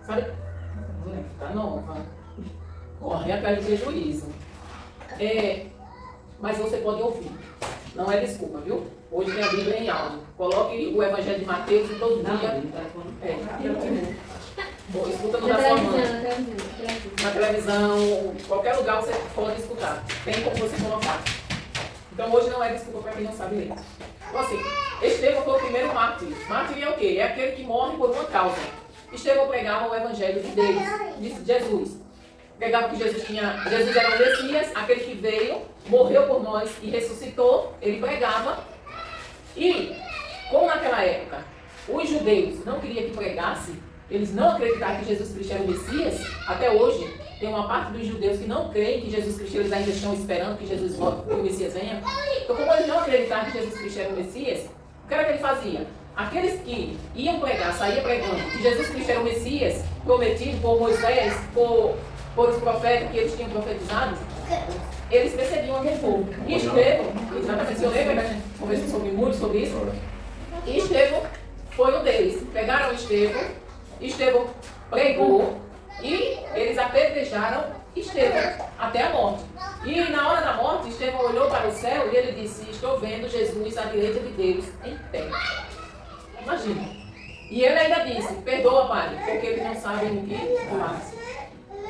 Sabe? Tá nova. Corre atrás do prejuízo. Mas você pode ouvir. Não é desculpa, viu? Hoje tem a Bíblia em áudio. Coloque o Evangelho de Mateus e todo dia. Escuta no da sua mãe. Na televisão, qualquer lugar você pode escutar. Tem como você colocar. Então hoje não é desculpa para quem não sabe ler. Então assim, Estevão foi o primeiro mártir. Mártir é o quê? É aquele que morre por uma causa. Estevão pregava o Evangelho de Deus, de Jesus. Pregava que Jesus era o Messias, aquele que veio, morreu por nós e ressuscitou. Ele pregava. E, como naquela época, os judeus não queriam que pregasse, eles não acreditavam que Jesus Cristo era o Messias, até hoje, tem uma parte dos judeus que não creem que Jesus Cristo, eles ainda estão esperando que que o Messias venha. Então, como eles não acreditavam que Jesus Cristo era o Messias, o que era que ele fazia? aqueles que iam pregar, saíam pregando que Jesus Cristo era o Messias, prometido por Moisés, por os profetas que eles tinham profetizado, eles perseguiam aquele povo. E Estevão, exatamente, se eu lembro, a gente conversou muito sobre isso, e Estevão foi um deles. Pegaram Estevão pregou e eles apedrejaram Estevão até a morte. E na hora da morte, Estevão olhou para o céu e ele disse: estou vendo Jesus à direita de Deus em pé. Imagina. E ele ainda disse: perdoa, Pai, porque eles não sabem o que fazem.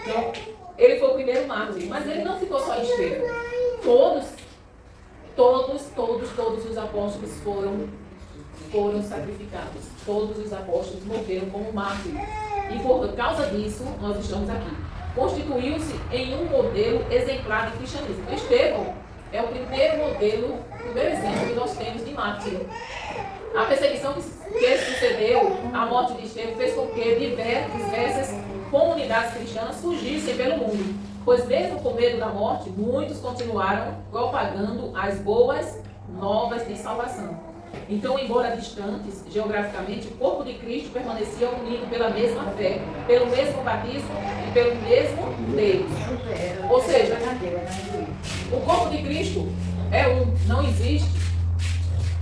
Então, ele foi o primeiro mártir, mas ele não ficou só em Estevão. Todos os apóstolos foram sacrificados. Todos os apóstolos morreram como mártires. E por causa disso, nós estamos aqui. Constituiu-se em um modelo exemplar de cristianismo. Estevão é o primeiro modelo, o primeiro exemplo que nós temos de mártir. A perseguição que sucedeu à morte de Estevão fez com que diversas comunidades cristãs surgissem pelo mundo, pois mesmo com medo da morte, muitos continuaram propagando as boas novas de salvação. Então, embora distantes geograficamente, o corpo de Cristo permanecia unido pela mesma fé, pelo mesmo batismo e pelo mesmo Deus. Ou seja, o corpo de Cristo é um. Não existe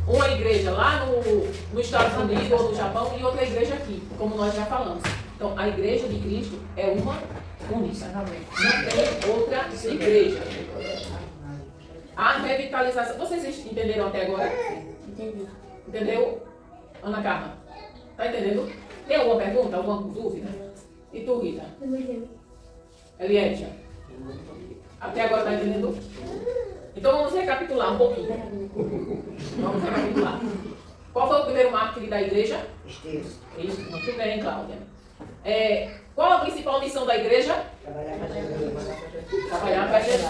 uma igreja lá nos Estados Unidos ou no Japão e outra igreja aqui, como nós já falamos. Então, a igreja de Cristo é uma única. Não tem outra igreja. A revitalização. Vocês entenderam até agora?
Entendi.
Entendeu, Ana Carla? Tá entendendo? Tem alguma pergunta, alguma dúvida? E tu, Rita? Elietia? Até agora tá entendendo? Então vamos recapitular um pouquinho. Vamos recapitular. Qual foi o primeiro mártir da igreja?
Estevão.
Isso, muito bem, Cláudia. Qual a principal missão da igreja?
Trabalhar para Jesus.
Trabalhar para Jesus.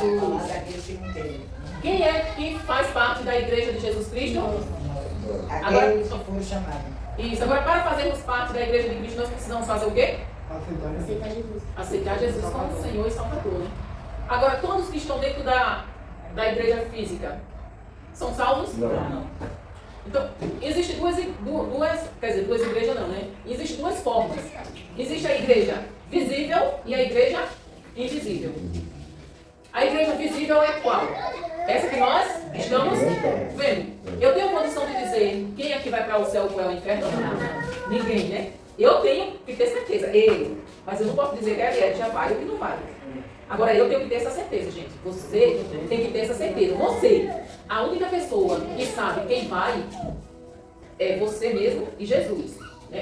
Jesus.
Quem é que faz parte da igreja de Jesus Cristo?
Aqueles que foram chamados.
Isso. Agora, para fazermos parte da igreja de Cristo, nós precisamos fazer o quê?
Aceitar Jesus.
Aceitar Jesus como Senhor e Salvador, né? Agora, todos que estão dentro da igreja física são salvos?
Não.
Então, existem duas igrejas não, né? Existem duas formas. Existe a igreja visível e a igreja invisível. A igreja visível é qual? Essa que nós estamos vendo. Eu tenho condição de dizer quem é que vai para o céu ou para o inferno? Não. Ninguém, né? Eu tenho que ter certeza. Eu. Mas eu não posso dizer que a já vai ou que não vai. Agora, eu tenho que ter essa certeza, gente. Você tem que ter essa certeza. Você, a única pessoa que sabe quem vai é você mesmo e Jesus.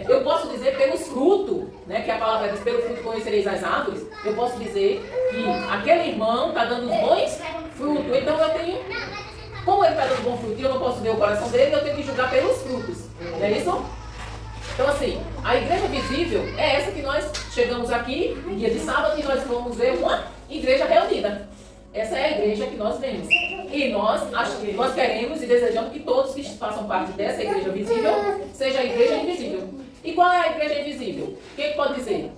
Eu posso dizer pelos frutos, né, que a palavra diz, pelo fruto conhecereis as árvores. Eu posso dizer que aquele irmão está dando bons frutos. Então eu tenho, como ele está dando bom fruto e eu não posso ver o coração dele, eu tenho que julgar pelos frutos. Não é isso? Então assim, a igreja visível é essa que nós chegamos aqui, dia de sábado, e nós vamos ver uma igreja reunida. Essa é a igreja que nós vemos. E nós queremos e desejamos que todos que façam parte dessa igreja visível seja a igreja invisível. E qual é a igreja invisível? Quem pode dizer?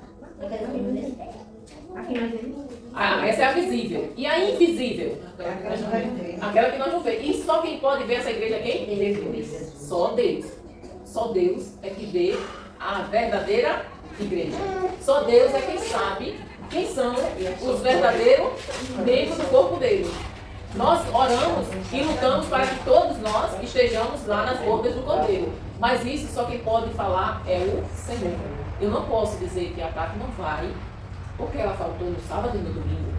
Essa é a visível. E a invisível? Aquela que nós não vemos. E só quem pode ver essa igreja é quem? Deus. Só Deus. Só Deus é que vê a verdadeira igreja. Só Deus é quem sabe quem são os verdadeiros membros do corpo dele. Nós oramos e lutamos para que todos nós estejamos lá nas bordas do Cordeiro. Mas isso só quem pode falar é o Senhor. Eu não posso dizer que a Tati não vai, porque ela faltou no sábado e no domingo.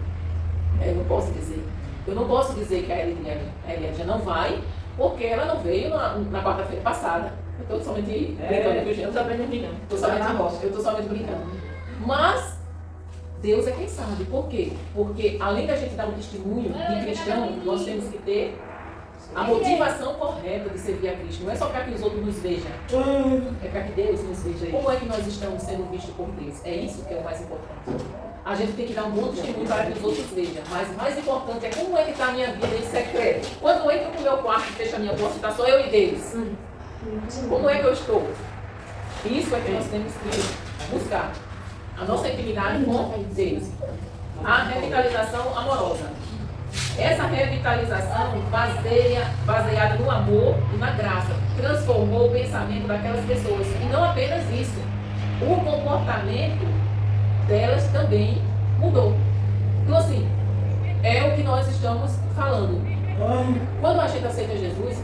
Eu não posso dizer. Eu não posso dizer que a Eliade não vai, porque ela não veio na quarta-feira passada. Eu estou somente brincando com o gente.
Eu também não vi, não.
Eu estou somente brincando. Mas Deus é quem sabe. Por quê? Porque além da gente dar um testemunho de cristão, nós temos que ter a motivação correta de servir a Cristo. Não é só para que os outros nos vejam. É para que Deus nos veja. Como é que nós estamos sendo vistos por Deus? É isso que é o mais importante. A gente tem que dar um bom testemunho para que os outros vejam. Mas o mais importante é como é que está a minha vida em secreto. Quando eu entro no meu quarto e fecho a minha porta, está só eu e Deus. Como é que eu estou? Isso é que nós temos que buscar. A nossa intimidade com Deus. A revitalização amorosa. Essa revitalização baseada no amor e na graça transformou o pensamento daquelas pessoas. E não apenas isso, o comportamento delas também mudou. Então assim, é o que nós estamos falando. Quando a gente aceita Jesus,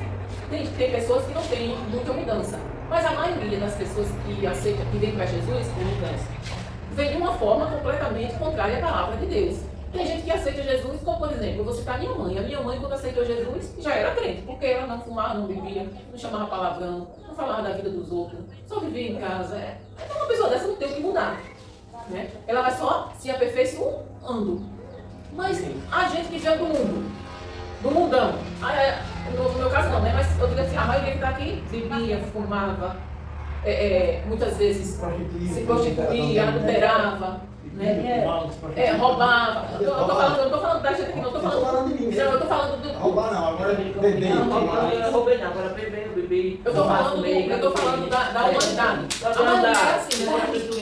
tem pessoas que não têm muita mudança. Mas a maioria das pessoas que aceitam, que vem para Jesus, vem de uma forma completamente contrária à palavra de Deus. Tem gente que aceita Jesus, como por exemplo, eu vou citar minha mãe. A minha mãe, quando aceitou Jesus, já era crente, porque ela não fumava, não bebia, não chamava palavrão, não falava da vida dos outros, só vivia em casa. Então uma pessoa dessa não tem o que mudar. Né? Ela vai só se aperfeiçoando. Mas a gente que veio do mundão, no meu caso não, né? Mas eu digo assim, a maioria que está aqui bebia, fumava, muitas vezes se prostituía, adulterava, né? Roubava. Eu não estou falando da gente aqui, não estou falando
de mim.
Não, eu estou falando do.
Roubar não, agora beber.
Eu não roubei não, agora bebi.
Eu estou falando da humanidade. A maioria é assim, né?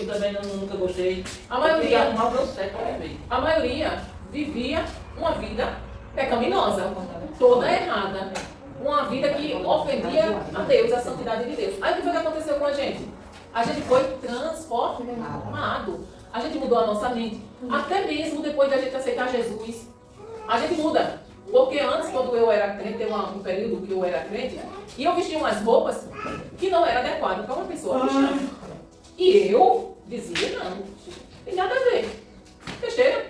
Também nunca gostei.
A maioria.
Mal deu certo para beber.
A maioria vivia uma vida pecaminosa, toda errada. Uma vida que ofendia a Deus, a santidade de Deus. Aí o que foi que aconteceu com a gente? A gente foi transformado. A gente mudou a nossa mente. Até mesmo depois de a gente aceitar Jesus, a gente muda. Porque antes, quando eu era crente, teve um período que eu era crente, e eu vestia umas roupas que não eram adequadas para uma pessoa cristã. E eu dizia, não tem nada a ver. Besteira.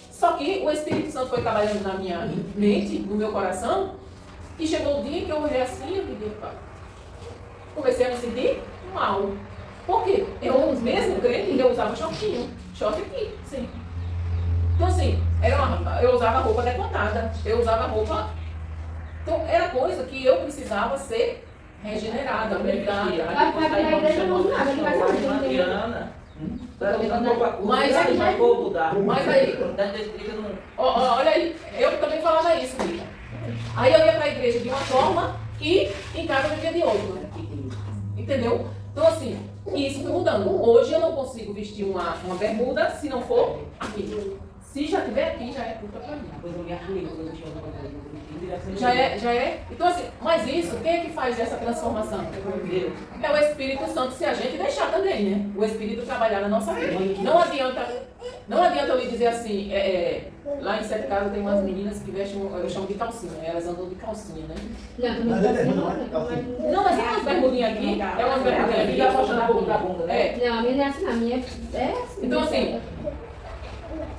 Só que o Espírito Santo foi trabalhando na minha mente, no meu coração, e chegou o dia que eu olhei assim e eu comecei a me sentir mal. Por quê? Eu mesmo crente, eu usava shortinho. Short aqui, sim. Então assim, eu usava roupa decotada, eu usava roupa. Então era coisa que eu precisava ser regenerada, mudada.
Vai pra igreja não usa nada, ele vai saber.
Mariana.
Mas aí, olha aí, eu também falava isso, Rita. Aí eu ia para a igreja de uma forma e em casa eu vivia de outra. Entendeu? Então assim, isso foi mudando. Hoje eu não consigo vestir uma bermuda se não for aqui. Se já tiver aqui, já é puta pra mim. Já é. Então assim, mas isso, quem é que faz essa transformação? É o Espírito Santo, se a gente deixar também, né? O Espírito trabalhar na nossa vida. Não adianta eu lhe dizer assim, lá em Sete Casas tem umas meninas que vestem, eu chamo de calcinha, elas andam de calcinha, né? Não, mas é umas bermudinhas aqui, é umas bermudinhas aqui, dá pra na bunda da bunda, né?
Não, a minha não é assim, a minha é assim.
Então assim,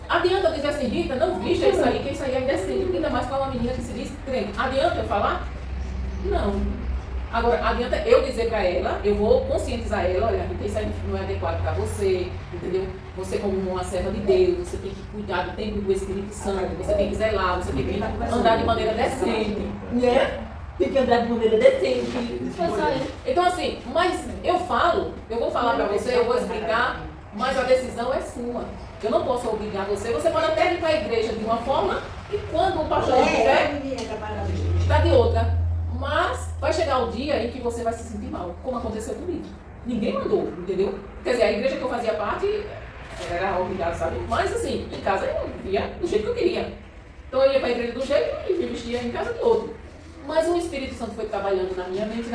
adianta eu dizer assim, Rita, não vista isso aí, que isso aí é indecente, ainda mais para uma menina que se diz crente. Adianta eu falar? Não. Agora, adianta eu dizer para ela, eu vou conscientizar ela, olha, Rita, isso aí não é adequado para você, entendeu? Você como uma serva de Deus, você tem que cuidar do tempo do Espírito Santo, você tem que zelar, você tem que andar de maneira decente, né? Tem que andar de maneira decente. Então assim, mas eu vou falar para você, eu vou explicar, mas a decisão é sua. Eu não posso obrigar você. Você pode até ir para a igreja de uma forma e quando o pastor estiver, está de outra. Mas vai chegar o dia em que você vai se sentir mal, como aconteceu comigo. Ninguém mandou, entendeu? Quer dizer, a igreja que eu fazia parte era obrigada, sabe? Mas assim, em casa eu vivia do jeito que eu queria. Então eu ia para a igreja do jeito e me vestia em casa de outro. Mas o Espírito Santo foi trabalhando na minha mente,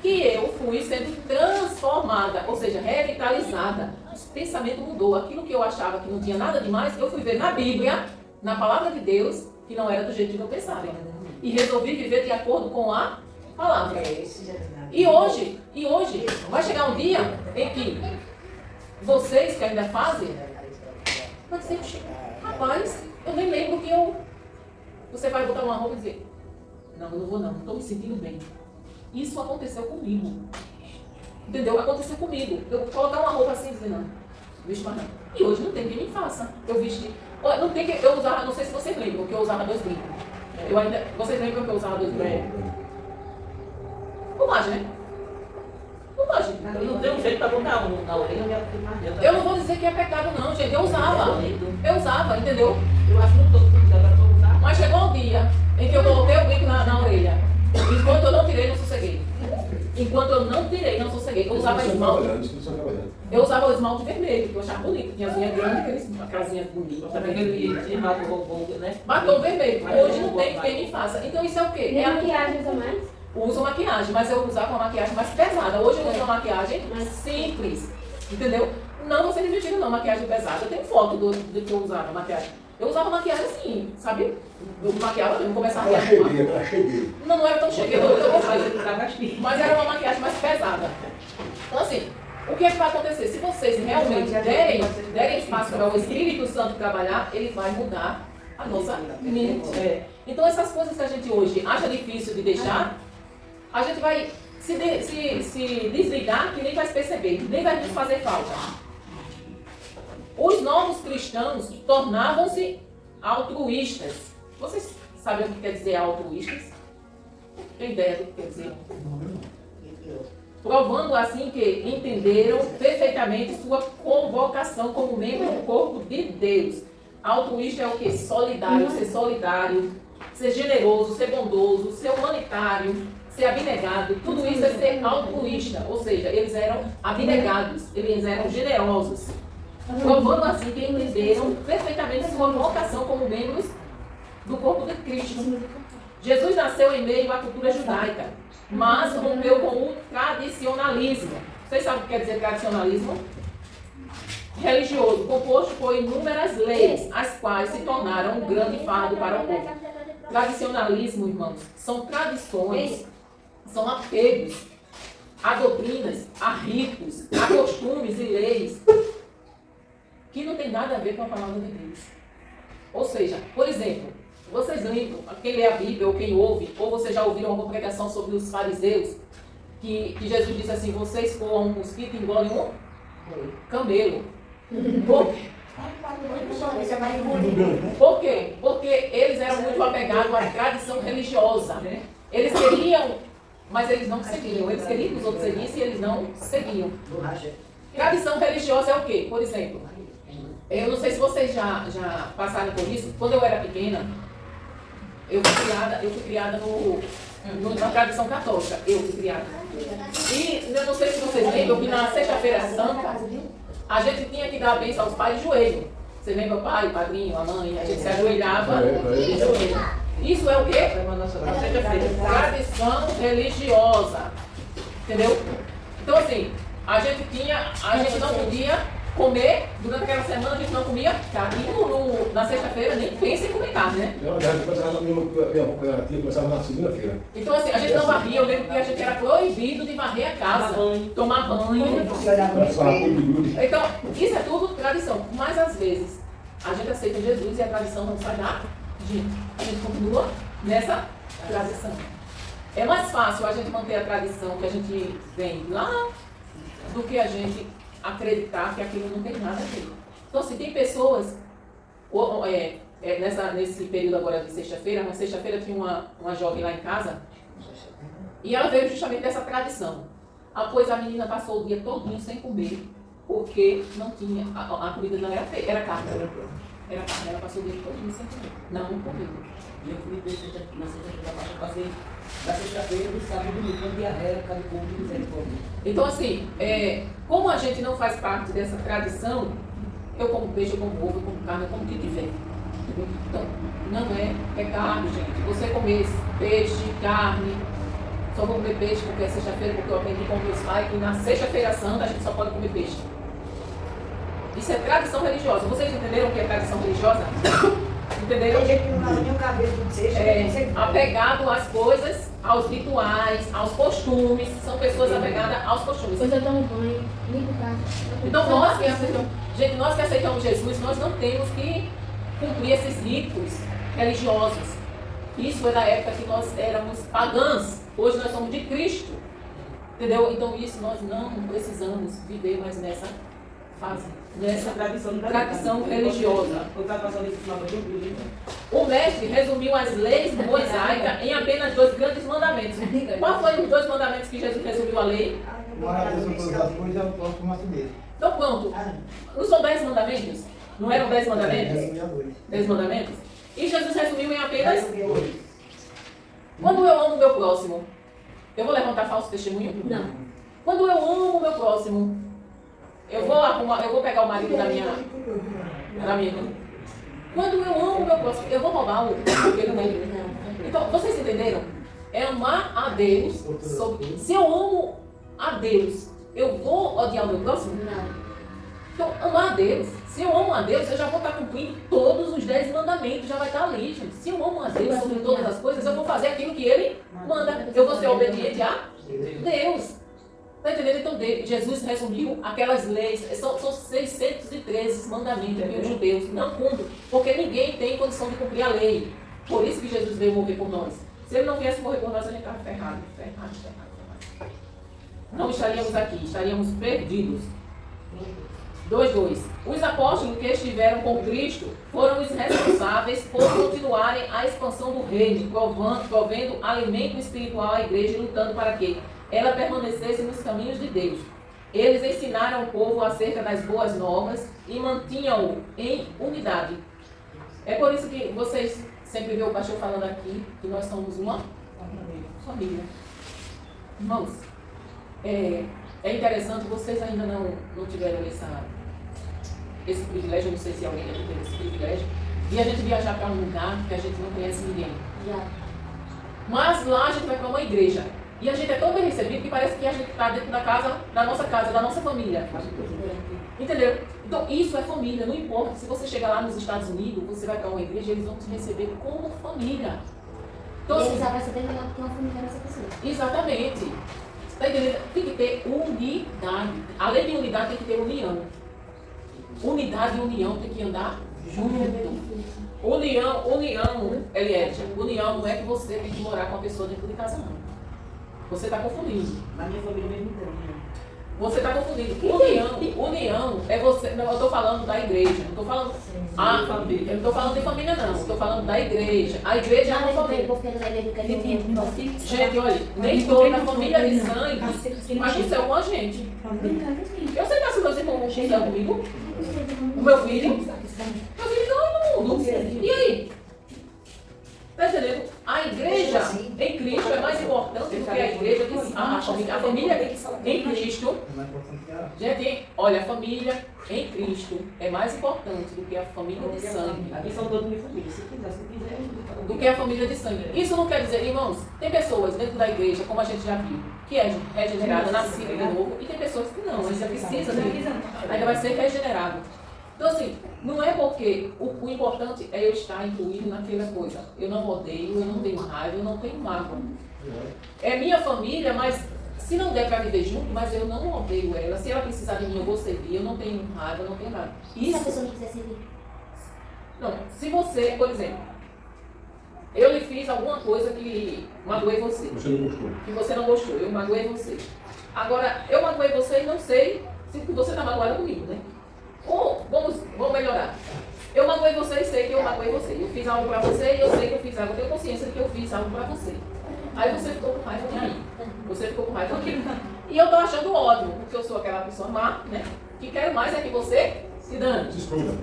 que eu fui sendo transformada, ou seja, revitalizada. O pensamento mudou. Aquilo que eu achava que não tinha nada demais, eu fui ver na Bíblia, na palavra de Deus, que não era do jeito que eu pensava. E resolvi viver de acordo com a palavra. E hoje, vai chegar um dia em que vocês que ainda fazem, vai dizer, rapaz, eu nem lembro que você vai botar uma roupa e dizer, não, eu não vou não estou me sentindo bem. Isso aconteceu comigo. Entendeu? Aconteceu comigo. Eu colocar uma roupa assim e dizer, não visto mais não. E hoje não tem quem me faça. Eu vesti. Não tem que eu usava, não sei se vocês lembram, que eu usava 2 brincos. Vocês lembram que eu usava 2 brincos? Bobagem, né? Bobagem.
Não tem um jeito para botar um na orelha.
Eu não vou dizer que é pecado não, gente. Eu usava, entendeu?
Eu acho que todo mundo agora para usar.
Mas chegou um dia em que eu coloquei o brinco na orelha. Enquanto eu não tirei, não sosseguei. Eu usava esmalte. Eu usava o esmalte vermelho, que eu achava bonito. Tinha as unhas grandes, aquelas unhas bonitas.
Também ele mata o robô, né?
Batom vermelho. Hoje não tem quem me faça. Então isso é o quê?
Nem
É a
maquiagem usa mais?
uso maquiagem, mas eu usava uma maquiagem mais pesada. Hoje eu uso uma maquiagem mais simples, entendeu? Não vou ser divertido não, maquiagem pesada. Eu tenho foto do que eu usava, maquiagem. Eu usava maquiagem assim, sabe? Eu maquiava, eu começava a
Aquela cheguei.
não era tão cheguei, eu
Mas
mas era uma maquiagem mais pesada. Então assim, o que é que vai acontecer? Se vocês realmente derem espaço para o Espírito Santo trabalhar, ele vai mudar a nossa mente. Então essas coisas que a gente hoje acha difícil de deixar, a gente vai se desligar que nem vai perceber, nem vai nos fazer falta. Os novos cristãos tornavam-se altruístas. Vocês sabem o que quer dizer altruístas? Tem ideia do que quer dizer? Provando assim que entenderam perfeitamente sua convocação como membro do corpo de Deus. Altruísta é o que? Solidário, ser generoso, ser bondoso, ser humanitário, ser abnegado. Tudo isso é ser altruísta, ou seja, eles eram abnegados, eles eram generosos. Provando assim que entenderam perfeitamente sua vocação como membros do corpo de Cristo. Jesus nasceu em meio à cultura judaica, mas rompeu com o tradicionalismo. Vocês sabem o que quer dizer tradicionalismo? Religioso, composto por inúmeras leis, as quais se tornaram um grande fardo para o povo. Tradicionalismo, irmãos, são tradições, são apegos a doutrinas, a ritos, a costumes e leis que não tem nada a ver com a palavra de Deus. Ou seja, por exemplo, vocês lembram, quem lê a Bíblia ou quem ouve, ou vocês já ouviram alguma pregação sobre os fariseus, que Jesus disse assim, vocês coam um mosquito e engolem um camelo. Por quê? Por quê? Porque eles eram muito apegados à tradição religiosa. Eles queriam, mas eles não seguiam. Eles queriam que os outros seguissem e eles não seguiam. Tradição religiosa é o quê? Por exemplo, eu não sei se vocês já passaram por isso. Quando eu era pequena, eu fui criada na tradição católica. Eu fui criada. E eu não sei se vocês lembram que na Sexta-feira Santa, a gente tinha que dar a bênção aos pais de joelho. Você lembra o pai, o padrinho, a mãe? A gente se ajoelhava de joelho. Isso é o quê? Tradição religiosa. Entendeu? Então assim, a gente não podia comer, durante aquela semana a gente não comia carne. E na sexta-feira nem pensa em comer carne, né?
Começava na segunda-feira.
Então assim, a gente não varria, eu lembro que a gente era proibido de varrer a casa, tomar banho. Então, isso é tudo tradição. Mas às vezes, a gente aceita Jesus e a tradição não sai da gente. A gente continua nessa tradição. É mais fácil a gente manter a tradição que a gente vem lá do que a gente acreditar que aquilo não tem nada a ver. Então, assim, tem pessoas, nesse período agora de sexta-feira, na sexta-feira tinha uma jovem lá em casa, e ela veio justamente dessa tradição. Após a menina passou o dia todinho sem comer, porque não tinha, a comida não era feita, era carne. Era carne, ela passou o dia todinho sem comer. Não comeu.
eu fui na sexta-feira, passei da sexta-feira, do sábado, domingo, com diarreia, cada povo de misericórdia.
Então, assim, como a gente não faz parte dessa tradição, eu como peixe, eu como ovo, eu como carne, eu como o que tiver. Entendeu? Então, não é pecado, gente. Você comer peixe, carne, só vou comer peixe porque é sexta-feira, porque eu aprendi com meus pais que na sexta-feira santa a gente só pode comer peixe. Isso é tradição religiosa. Vocês entenderam o que é tradição religiosa? Entenderam?
Tem gente que não lava nem o cabelo de sexta.
Apegado às coisas, aos rituais, aos costumes. São pessoas apegadas aos costumes.
Depois eu tomo banho, limpo casa.
Então nós que aceitamos Jesus, nós não temos que cumprir esses ritos religiosos. Isso é da época que nós éramos pagãs. Hoje nós somos de Cristo. Entendeu? Então isso nós não precisamos viver mais nessa fase. Nessa tradição religiosa. O mestre resumiu as leis mosaicas em apenas 2 grandes mandamentos. Qual foi os 2 mandamentos que Jesus resumiu a lei?
Amar a Deus sobre todas as coisas e ao próximo como a si mesmo.
Então pronto. Não são 10 mandamentos? Não eram 10 mandamentos? 10 mandamentos? E Jesus resumiu em apenas... Quando eu amo o meu próximo, eu vou levantar falso testemunho?
Não.
Quando eu amo o meu próximo, eu vou pegar o marido da minha irmã. Quando eu amo o meu próximo, eu vou roubar o que ele tem. Então, vocês entenderam? É amar a Deus. Se eu amo a Deus, eu vou odiar o meu próximo?
Não.
Então, amar a Deus. Se eu amo a Deus, eu já vou estar cumprindo todos os 10 mandamentos, já vai estar ali, gente. Se eu amo a Deus sobre todas as coisas, eu vou fazer aquilo que Ele manda. Eu vou ser obediente a Deus. Está entendendo? Então, Jesus resumiu aquelas leis. São 613 mandamentos que os judeus não cumprem, porque ninguém tem condição de cumprir a lei. Por isso que Jesus veio morrer por nós. Se Ele não viesse morrer por nós, a gente estava ferrado. Não estaríamos aqui, estaríamos perdidos. 2:2. Os apóstolos que estiveram com Cristo foram os responsáveis por continuarem a expansão do reino, provendo alimento espiritual à igreja e lutando para que ela permanecesse nos caminhos de Deus. Eles ensinaram o povo acerca das boas novas e mantinham-o em unidade. É por isso que vocês sempre vê o pastor falando aqui que nós somos uma família. Irmãos, é interessante, vocês ainda não tiveram esse privilégio, eu não sei se alguém aqui teve esse privilégio, e a gente viajar para um lugar que a gente não conhece ninguém.
Já.
Mas lá a gente vai para uma igreja. E a gente é tão bem recebido que parece que a gente está dentro da nossa família. Entendeu? Então isso é família, não importa. Se você chegar lá nos Estados Unidos, você vai para uma igreja, eles vão te receber como família. Então,
E eles
assim,
já vai saber melhor que uma família nessa pessoa.
exatamente. Está entendendo? Tem que ter unidade. Além de unidade, tem que ter união. Unidade e união tem que andar junto. União, Eliezer, união não é que você tem que morar com a pessoa dentro de casa, não. Você está confundindo.
Na minha família mesmo não.
Você está confundindo. União é você. Não, eu estou falando da igreja. Não estou falando. Família. Eu não estou falando de família, não. Estou falando da igreja. A igreja é uma família. Gente, olha, nem toda família de sangue vai pro céu com a gente. Eu sei que se meus irmãos vão pro céu comigo. O meu filho. Meu filho não no mundo. E aí? Está entendendo? A igreja em Cristo é mais importante do que a igreja a família em Cristo. Gente, olha, a família em Cristo é mais importante do que a família de sangue.
Aqui são todos minha família. Se quiser,
Do que a família de sangue. Isso não quer dizer, irmãos, tem pessoas dentro da igreja, como a gente já viu, que é regenerada, nascida de novo, e tem pessoas que não, ainda precisa, ainda vai ser regenerado. Então, assim, não é porque o importante é eu estar incluído naquela coisa. Eu não odeio, eu não tenho raiva, eu não tenho mágoa. É minha família, mas se não der para viver junto, mas eu não odeio ela. Se ela precisar de mim, eu vou servir. Eu não tenho raiva, eu não tenho nada.
E se a pessoa não quiser servir?
Não, se você, por exemplo, eu lhe fiz alguma coisa que magoei você.
Você não gostou.
Que você não gostou, eu magoei você. Agora, eu magoei você e não sei se você está magoado comigo, né? Ou vamos melhorar. Eu magoei você e sei que eu magoei você. Eu fiz algo pra você e eu sei que eu fiz algo. Eu tenho consciência de que eu fiz algo pra você. Aí você ficou com raiva de mim. Você ficou com raiva de mim. E eu tô achando ótimo, porque eu sou aquela pessoa má, né? Que quero mais é que você se dane.
Se esconda.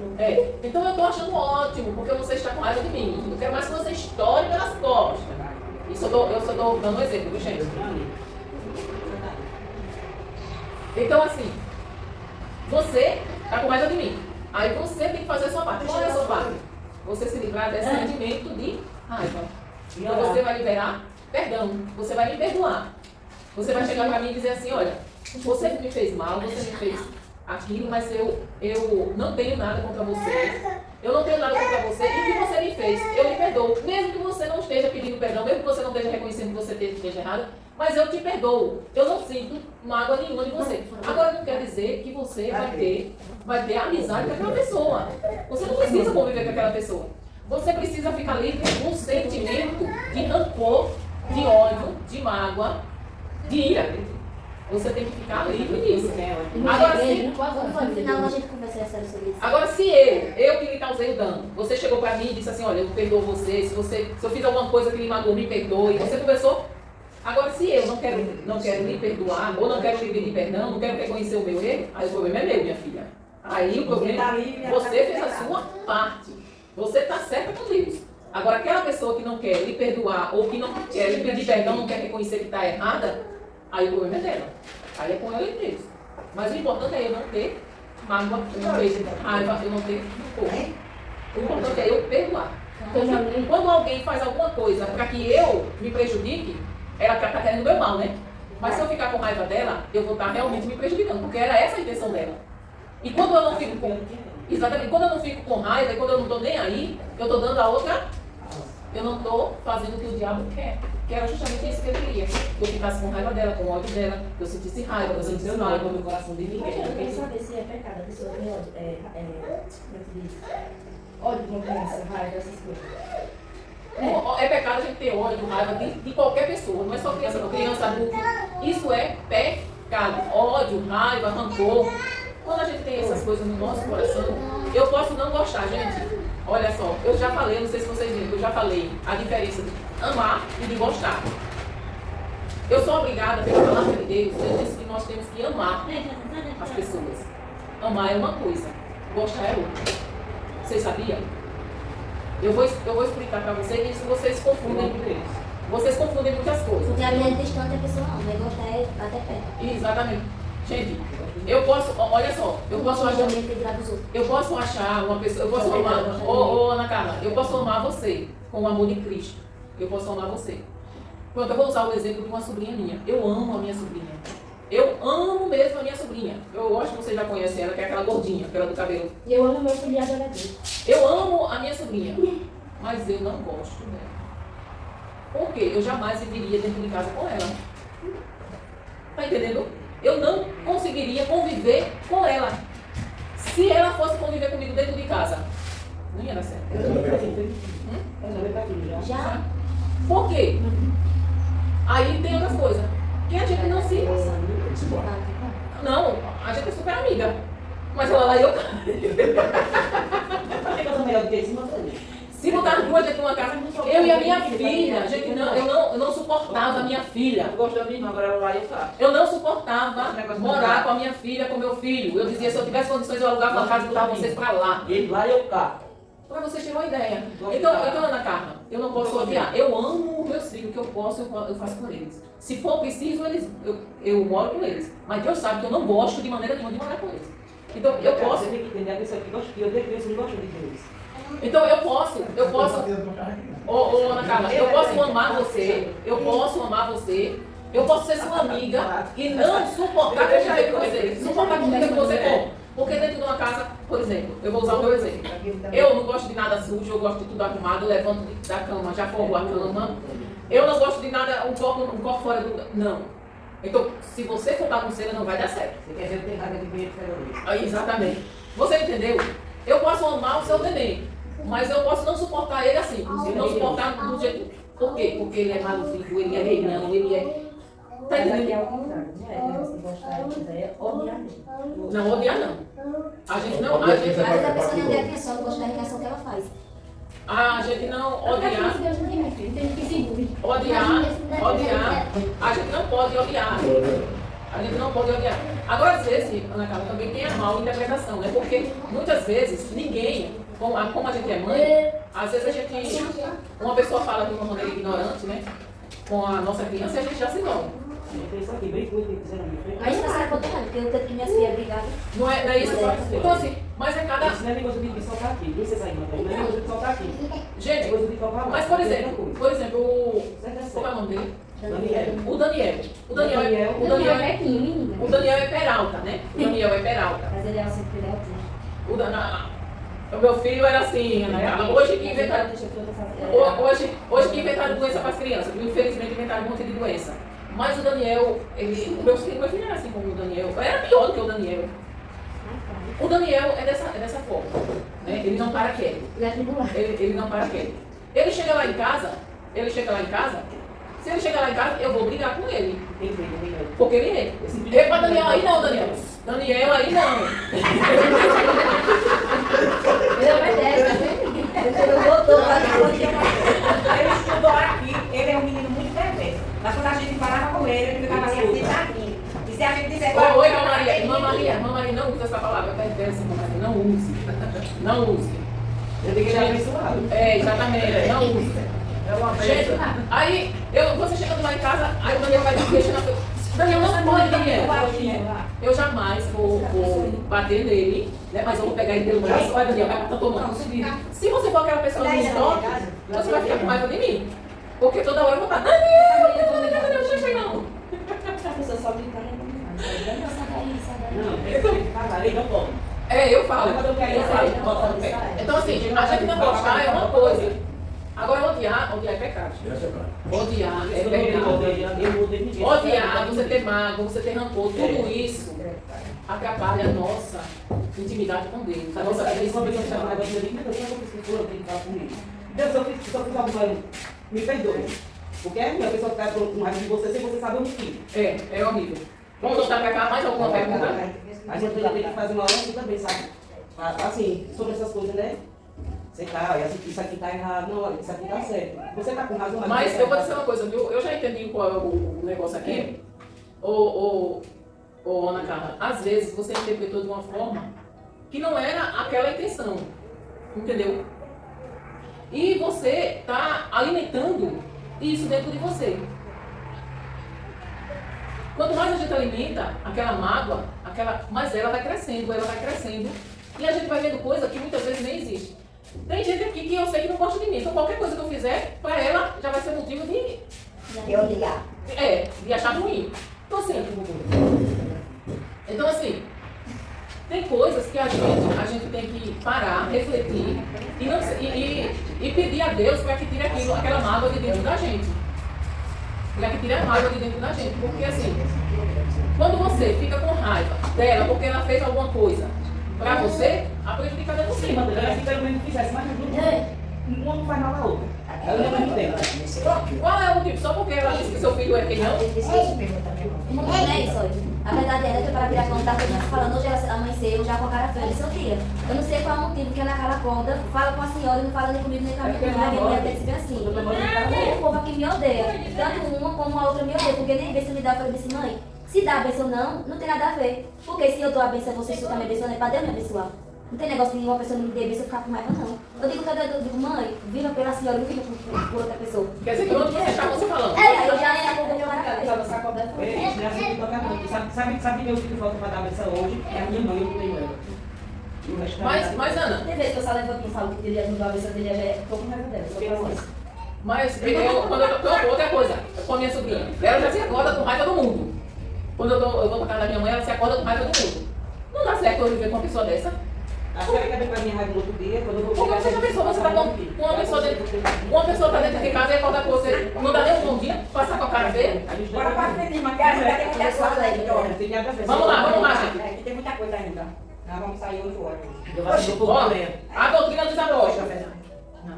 Então eu tô achando ótimo, porque você está com raiva de mim. Eu quero mais que você estoure pelas costas. Isso eu só tô dando um exemplo, viu, gente? Então, assim, você está com raiva de mim. Aí você tem que fazer a sua parte. Qual é a sua parte? Você se livrar desse sentimento de raiva. Então você vai liberar perdão. Você vai me perdoar. Você vai chegar para mim e dizer assim, olha, você me fez mal, você me fez aquilo, mas eu não tenho nada contra você. Eu não tenho nada contra você. E o que você me fez, eu lhe perdoo. Mesmo que você não esteja pedindo perdão, mesmo que você não esteja reconhecendo que você esteja errado, mas eu te perdoo. Eu não sinto mágoa nenhuma de você. Agora não quer dizer que você vai ter amizade com aquela pessoa. Você não precisa conviver com aquela pessoa. Você precisa ficar livre de um sentimento de rancor, de ódio, de mágoa, de ira. Você tem que ficar livre disso.
No final a gente conversa sério sobre isso.
Agora, se eu que lhe causei o dano, você chegou pra mim e disse assim, olha, eu perdoo você, se eu fiz alguma coisa que lhe magoou, me perdoe, você conversou? Agora, se eu não quero lhe perdoar, ou não quero lhe pedir perdão, não quero reconhecer o meu erro, aí o problema é meu, minha filha. Aí o problema é você fez a sua parte. Você está certa com Deus. Agora, aquela pessoa que não quer lhe perdoar, ou que não quer lhe pedir perdão, não quer reconhecer que está errada, aí o problema é dela. Aí é com ela e Deus. Mas o importante é eu não ter mágoa, eu não ter raiva, eu não ter rancor. O importante é eu perdoar. Quando alguém faz alguma coisa para que eu me prejudique, ela está querendo o meu mal, né? Mas se eu ficar com raiva dela, eu vou estar realmente me prejudicando, porque era essa a intenção dela. E quando eu não fico com... Exatamente, quando eu não fico com raiva e quando eu não estou nem aí, eu estou dando a outra... Eu não estou fazendo o que o diabo quer. Que era justamente isso que ele queria. Que eu ficasse com raiva dela, com ódio dela, que eu sentisse raiva, que eu sentisse raiva no meu coração de ninguém.
Mas eu quero saber se é pecado a pessoa ter ódio, como é que diz? Ódio de uma criança, raiva, essas coisas.
É pecado a gente ter ódio, raiva de qualquer pessoa, não é só criança, não. Criança, adulto. Isso é pecado. Ódio, raiva, rancor. Quando a gente tem essas coisas no nosso coração, eu posso não gostar, gente. Olha só, eu já falei, não sei se vocês viram, eu já falei a diferença de amar e de gostar. Eu sou obrigada, pela palavra de Deus, Deus disse que nós temos que amar as pessoas. Amar é uma coisa, gostar é outra. Vocês sabiam? Eu vou explicar para vocês e isso vocês confundem. Vocês confundem muitas coisas.
Porque a mulher distante a pessoa não, vai gostar é até perto.
Exatamente. Gente, eu posso, olha só, eu posso achar uma pessoa, eu posso amar, Ana Carla, eu posso amar você com o amor de Cristo. Eu posso amar você. Pronto, eu vou usar o exemplo de uma sobrinha minha. Eu amo a minha sobrinha. Eu amo mesmo a minha sobrinha. Eu acho que vocês já conhecem ela, que é aquela gordinha, aquela do cabelo.
E eu amo meu filho adorador.
Eu amo a minha sobrinha, mas eu não gosto dela. Por quê? Eu jamais viveria dentro de casa com ela. Tá entendendo? Eu não conseguiria conviver com ela. Se ela fosse conviver comigo dentro de casa, não ia dar certo.
Eu também para tudo já.
Já?
Por quê? Aí tem outras coisas. Que a gente não se... Não, a gente é super amiga. Mas ela lá e eu...
Tem coisa melhor do que isso, não fazer.
Se botar duas dentro de uma casa, eu e a minha filha, gente, eu não suportava a minha filha.
Eu gosto da minha irmã, agora ela lá e eu faço.
Eu não suportava morar com a minha filha, com meu filho. Eu dizia, se eu tivesse condições, eu alugava uma casa e botava vocês pra lá.
Ele lá e eu cá.
Pra vocês terem uma ideia. Então, Ana Carla, eu não posso odiar. Eu amo os meus filhos, o que eu posso, eu faço com eles. Se for preciso, eu moro com eles. Mas Deus sabe que eu não gosto de maneira nenhuma de morar com eles. Então, eu posso...
Você tem que entender a pessoa que gosta, que eu tenho criança, não gosta de Deus.
Então eu posso, Ana Carla, eu posso amar você, eu posso ser sua amiga e não suportar conviver com você, suportar conviver com você como? Porque dentro de uma casa, por exemplo, eu vou usar o meu exemplo, eu não gosto de nada sujo, eu gosto de tudo arrumado, eu levanto da cama, já forro a cama, eu não gosto de nada, um copo fora do... Não. Então, se você for bagunceira, não vai dar certo.
Você quer ver eu ter raiva de ver terrorista.
Exatamente. Você entendeu? Eu posso amar o seu neném, mas eu posso não suportar ele assim. Não suportar do jeito. Por quê? Porque ele é maluco, ele é reinão, ele é. Tá
Mas aqui é
entendendo?
ao contrário, né? É negócio de gostar, é odiar mesmo.
Não, odiar não. A gente não.
Às vezes a pessoa não tem atenção, não gosta da reação que ela faz.
A gente não odiar.
Deus não tem mais filho, tem que se envolver.
Odiar. A gente não pode odiar. A gente não pode odiar. Agora, às vezes, Ana Carla, também tem a mal interpretação, né? Porque muitas vezes ninguém, como a gente é mãe, às vezes a gente, uma pessoa fala de uma maneira ignorante, né? Com a nossa criança e a gente já se ignora.
Tem isso aqui, bem cuido que fizeram me
Mas isso vai ser ponto errado, porque eu tanto que minhas filhas brigavam.
Não é isso? Então, assim, mas é cada.
Isso não é negócio de soltar aqui, deixa essa irmã, não é negócio de soltar aqui. É
Gente,
coisa de colocar lá.
mas por exemplo, como é o nome dele?
Daniel.
O Daniel é Peralta, né? O Daniel é Peralta.
Mas ele é assim, porque ele é autista.
O meu filho era assim, né? Hoje que inventaram doença para as crianças, infelizmente inventaram um monte de doença. Mas o Daniel, o meu filho era assim como o Daniel, era pior do que o Daniel. O Daniel é dessa forma, né? Ele não para quieto. Ele não para quieto. Ele chega lá em casa, se ele chega lá em casa, eu vou brigar com ele. Porque ele é. Epa, Daniel aí não, Daniel. Daniel aí não.
Ele obedece, ele não voltou para
Ele estudou aqui, ele é um menino muito perverso. Mas quando a gente parava com ele ficava assim sentadinho. E se a gente disser
Oi, irmã Maria, não use essa palavra perversa, irmã Maria, não use. Não use.
Eu tenho que ser abençoado.
É, exatamente, não use. Gente, aí, você chegando lá em casa, aí o Daniel vai deixando Daniel não pode,
Daniel.
Daniel. Eu jamais vou bater nele, né? Mas eu vou pegar ele pelo braço. Olha, Daniel, vai botar tua mão. Se você for aquela pessoa que toque, você vai ficar com raiva de mim. Porque toda hora eu vou estar, Daniel, não deixa não.
A pessoa só grita, né?
Daniel, sai daí, sai daí.
Não, ele tem que falar, ele não pode.
Eu falo.
Quando eu quero,
Eu
eu
falo.
falo, bota no pé.
Então assim, a gente não gostar é uma coisa. Agora odiar é pecado.
Essa é cara.
Odiar é
Eu
pecado.
odeio ninguém.
Odiar, você ter mágoa, você ter rancor, tudo isso atrapalha a nossa intimidade com Deus. A nossa
Deus, se eu fiz alguma coisa, me perdoe. Porque é ruim a pessoa ficar com raiva de você sem você saber o motivo.
É horrível. Vamos voltar pra cá, mais alguma pergunta?
A gente tem que fazer uma oração também, sabe? Assim, sobre essas coisas, né? Você tá, isso aqui tá errado, não, olha, isso aqui tá certo. Você tá com razão,
Mas eu vou dizer uma coisa, viu? Eu já entendi qual é o negócio aqui. Ô, Ana Carla, às vezes você interpretou de uma forma que não era aquela intenção. Entendeu? E você está alimentando isso dentro de você. Quanto mais a gente alimenta aquela mágoa, mais ela vai crescendo, e a gente vai vendo coisa que muitas vezes nem existe. Tem gente aqui que eu sei que não gosta de mim, então qualquer coisa que eu fizer, para ela já vai ser motivo de achar ruim. Então assim, tem coisas que a gente tem que parar, refletir e pedir a Deus para que tire aquela mágoa de dentro da gente. Para que tire a mágoa de dentro da gente. Porque assim, quando você fica com raiva dela porque ela fez alguma coisa para você, a prejudicada é você.
Sim, mas se pelo menos fizesse mais um não faz mal a outra. Ela não mesmo tempo.
Qual é o motivo? Só porque ela disse que seu filho é quem não?
Não é isso, olha. A verdade é que para virar contar, todo mundo falando, hoje ela amanheceu já com a cara feia, eu disse, ô tia, eu não sei qual é o motivo que a Ana Carla acorda, fala com a senhora e não fala nem comigo nem com a minha mulher, tem que ser assim. O povo aqui me odeia, tanto uma como a outra me odeia, porque nem bênção me dá, eu disse, mãe, se dá a bênção ou não tem nada a ver. Porque se eu dou a bênção a você, se eu também abençoando, é para Deus me abençoar. Não tem negócio de uma pessoa me dê bênção e ficar com raiva, não. Eu digo, mãe, vira pela senhora, não vira por outra pessoa.
Quer dizer que onde você está você falando?
Aí eu já era com o meu cara.
Sabe meu filho falta para dar a bênção hoje? É a minha mãe, eu não tenho ela.
Mas Ana,
Tem vezes que eu só levanto e falo que ele ajudou a bênção dele, já é tô com raiva dela, só faço isso.
mas quando eu tô outra coisa, com a minha sobrinha, ela já se acorda com raiva do mundo. Quando eu vou pra casa da minha mãe, ela se acorda com raiva do mundo. Não dá certo eu viver com uma pessoa dessa.
Acho que ela quer ver com a minha raiva no outro dia, quando eu vou
Porque você já pensou, você tá com uma pessoa tá dentro de casa e acorda com você, não dá nem um bom dia, passar com a cara feia?
Bora pra frente, mas tem muita coisa ainda. Tem nada a ver.
Vamos lá, gente.
Aqui tem muita coisa ainda. Nós vamos sair hoje horas.
Oxe, ó, a doutrina dos apóstolos.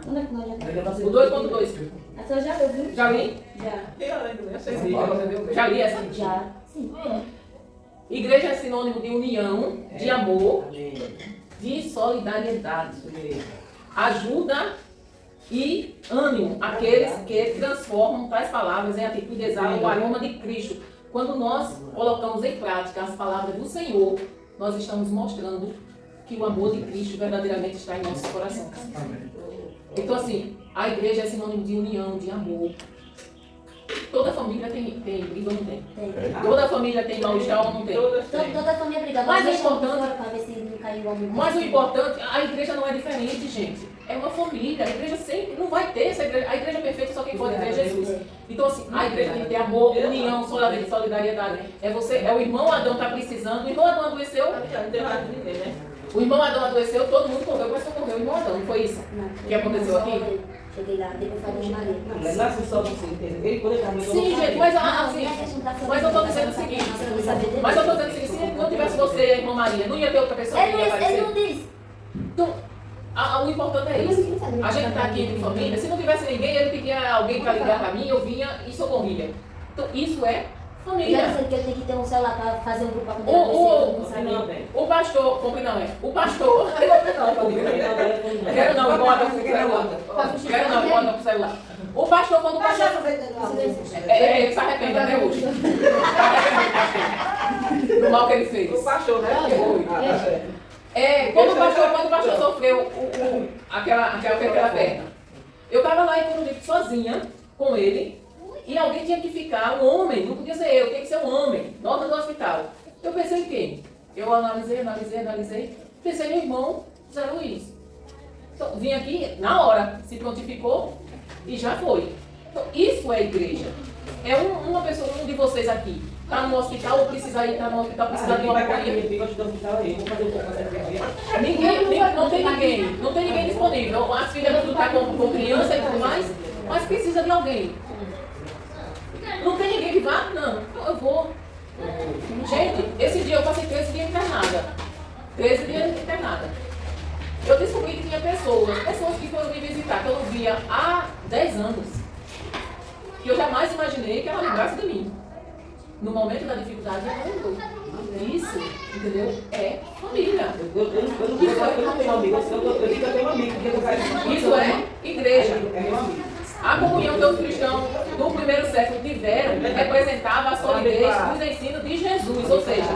Onde é que nós já estamos?
O 2.2.
A senhora já ouviu?
Já li?
Já.
Já li essa?
Já. Sim.
Igreja é sinônimo de união, de amor, de solidariedade, ajuda e ânimo àqueles que transformam tais palavras em atitude exala o aroma de Cristo. Quando nós colocamos em prática as palavras do Senhor, nós estamos mostrando que o amor de Cristo verdadeiramente está em nossos corações. Então assim, a igreja é sinônimo de união, de amor. Toda família tem briga ou não tem? Toda família tem mal-estar ou não tem?
Toda a família briga.
Mas
Mas
o importante-
para ver se não caiu igual meu.
Mas o importante, a igreja não é diferente, gente. É uma família. A igreja sempre não vai ter essa igreja. A igreja perfeita só quem pode ter é Jesus. Então, assim, a igreja tem que ter amor, união, solidariedade. É o irmão Adão está precisando. O irmão Adão adoeceu. O irmão Adão adoeceu, todo mundo correu para socorrer o irmão Adão. Não foi isso que aconteceu aqui?
Cheguei lá, depois falei de Maria.
Não, mas não é só você entender. Ele quando ele tá muito
Sim, gente, mas assim, mas eu estou dizendo o seguinte. Mas eu estou dizendo o seguinte, se não tivesse você e a irmã Maria, não ia ter outra pessoa que ia
Ele
aparecer?
não disse.
Então, o importante é isso. A gente está aqui em família. Se não tivesse ninguém, ele pedia alguém para ligar para mim, eu vinha e socorria. Então, isso é
Já
família.
disse que eu tenho que ter um celular para fazer um grupo para poder acontecer, não sabia.
O pastor, compre não é? O pastor. Quero não, irmão Adão com o celular. Quero não, irmão Adão com o celular. O pastor, quando o pastor. Ele se arrepende até hoje. Do mal que ele fez.
O pastor, né?
Quando o pastor sofreu aquela perda, eu estava lá em Coruripe sozinha com ele E alguém tinha que ficar, um homem, não podia ser eu, tinha que ser um homem, norma do hospital. Eu pensei em quem? Eu analisei, pensei no irmão Zé Luiz. Então, vim aqui na hora, se prontificou e já foi. Então, isso é igreja. É uma pessoa, um de vocês aqui, está no hospital ou precisa ir, está no hospital, precisa de uma companhia. Não tem ninguém disponível. As filhas não estão com criança e tudo mais, mas precisa de alguém. Não tem ninguém que vá? Não. Então eu vou. Gente, esse dia eu passei 13 dias internada. 13 dias internada. Eu descobri que tinha pessoas que foram me visitar, que eu não via há 10 anos. Que eu jamais imaginei que ela lembrasse de mim. No momento da dificuldade, ela lembrou. Isso, entendeu? É família.
Eu não tenho amigo, eu digo que eu tenho amigo, porque eu quero.
Isso é igreja.
É meu amigo.
A comunhão que os cristãos do primeiro século tiveram representava a solidez dos ensinos de Jesus. Ou seja,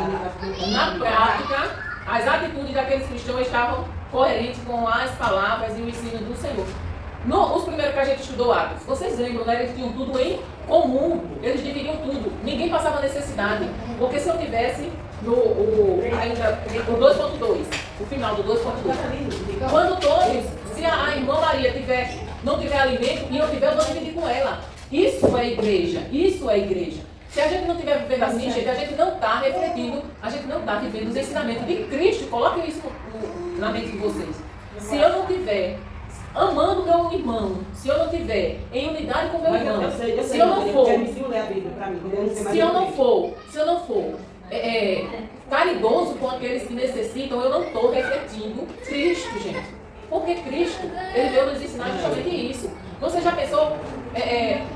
na prática, as atitudes daqueles cristãos estavam coerentes com as palavras e o ensino do Senhor. Os primeiros que a gente estudou Atos, vocês lembram, né? Eles tinham tudo em comum, eles dividiam tudo, ninguém passava necessidade. Porque se eu tivesse ainda o 2.2, o final do 2.2, quando todos, se a irmã Maria não tiver alimento e eu tiver, eu vou dividir com ela. Isso é igreja, isso é igreja. Se a gente não estiver vivendo assim, gente, a gente não está refletindo, a gente não está vivendo os ensinamentos de Cristo. Coloquem isso na mente de vocês. Se eu não estiver amando meu irmão, se eu não estiver em unidade com meu irmão, se eu não for caridoso com aqueles que necessitam, eu não estou refletindo Cristo, gente. Porque Cristo, ele veio nos ensinar justamente isso. Você já pensou,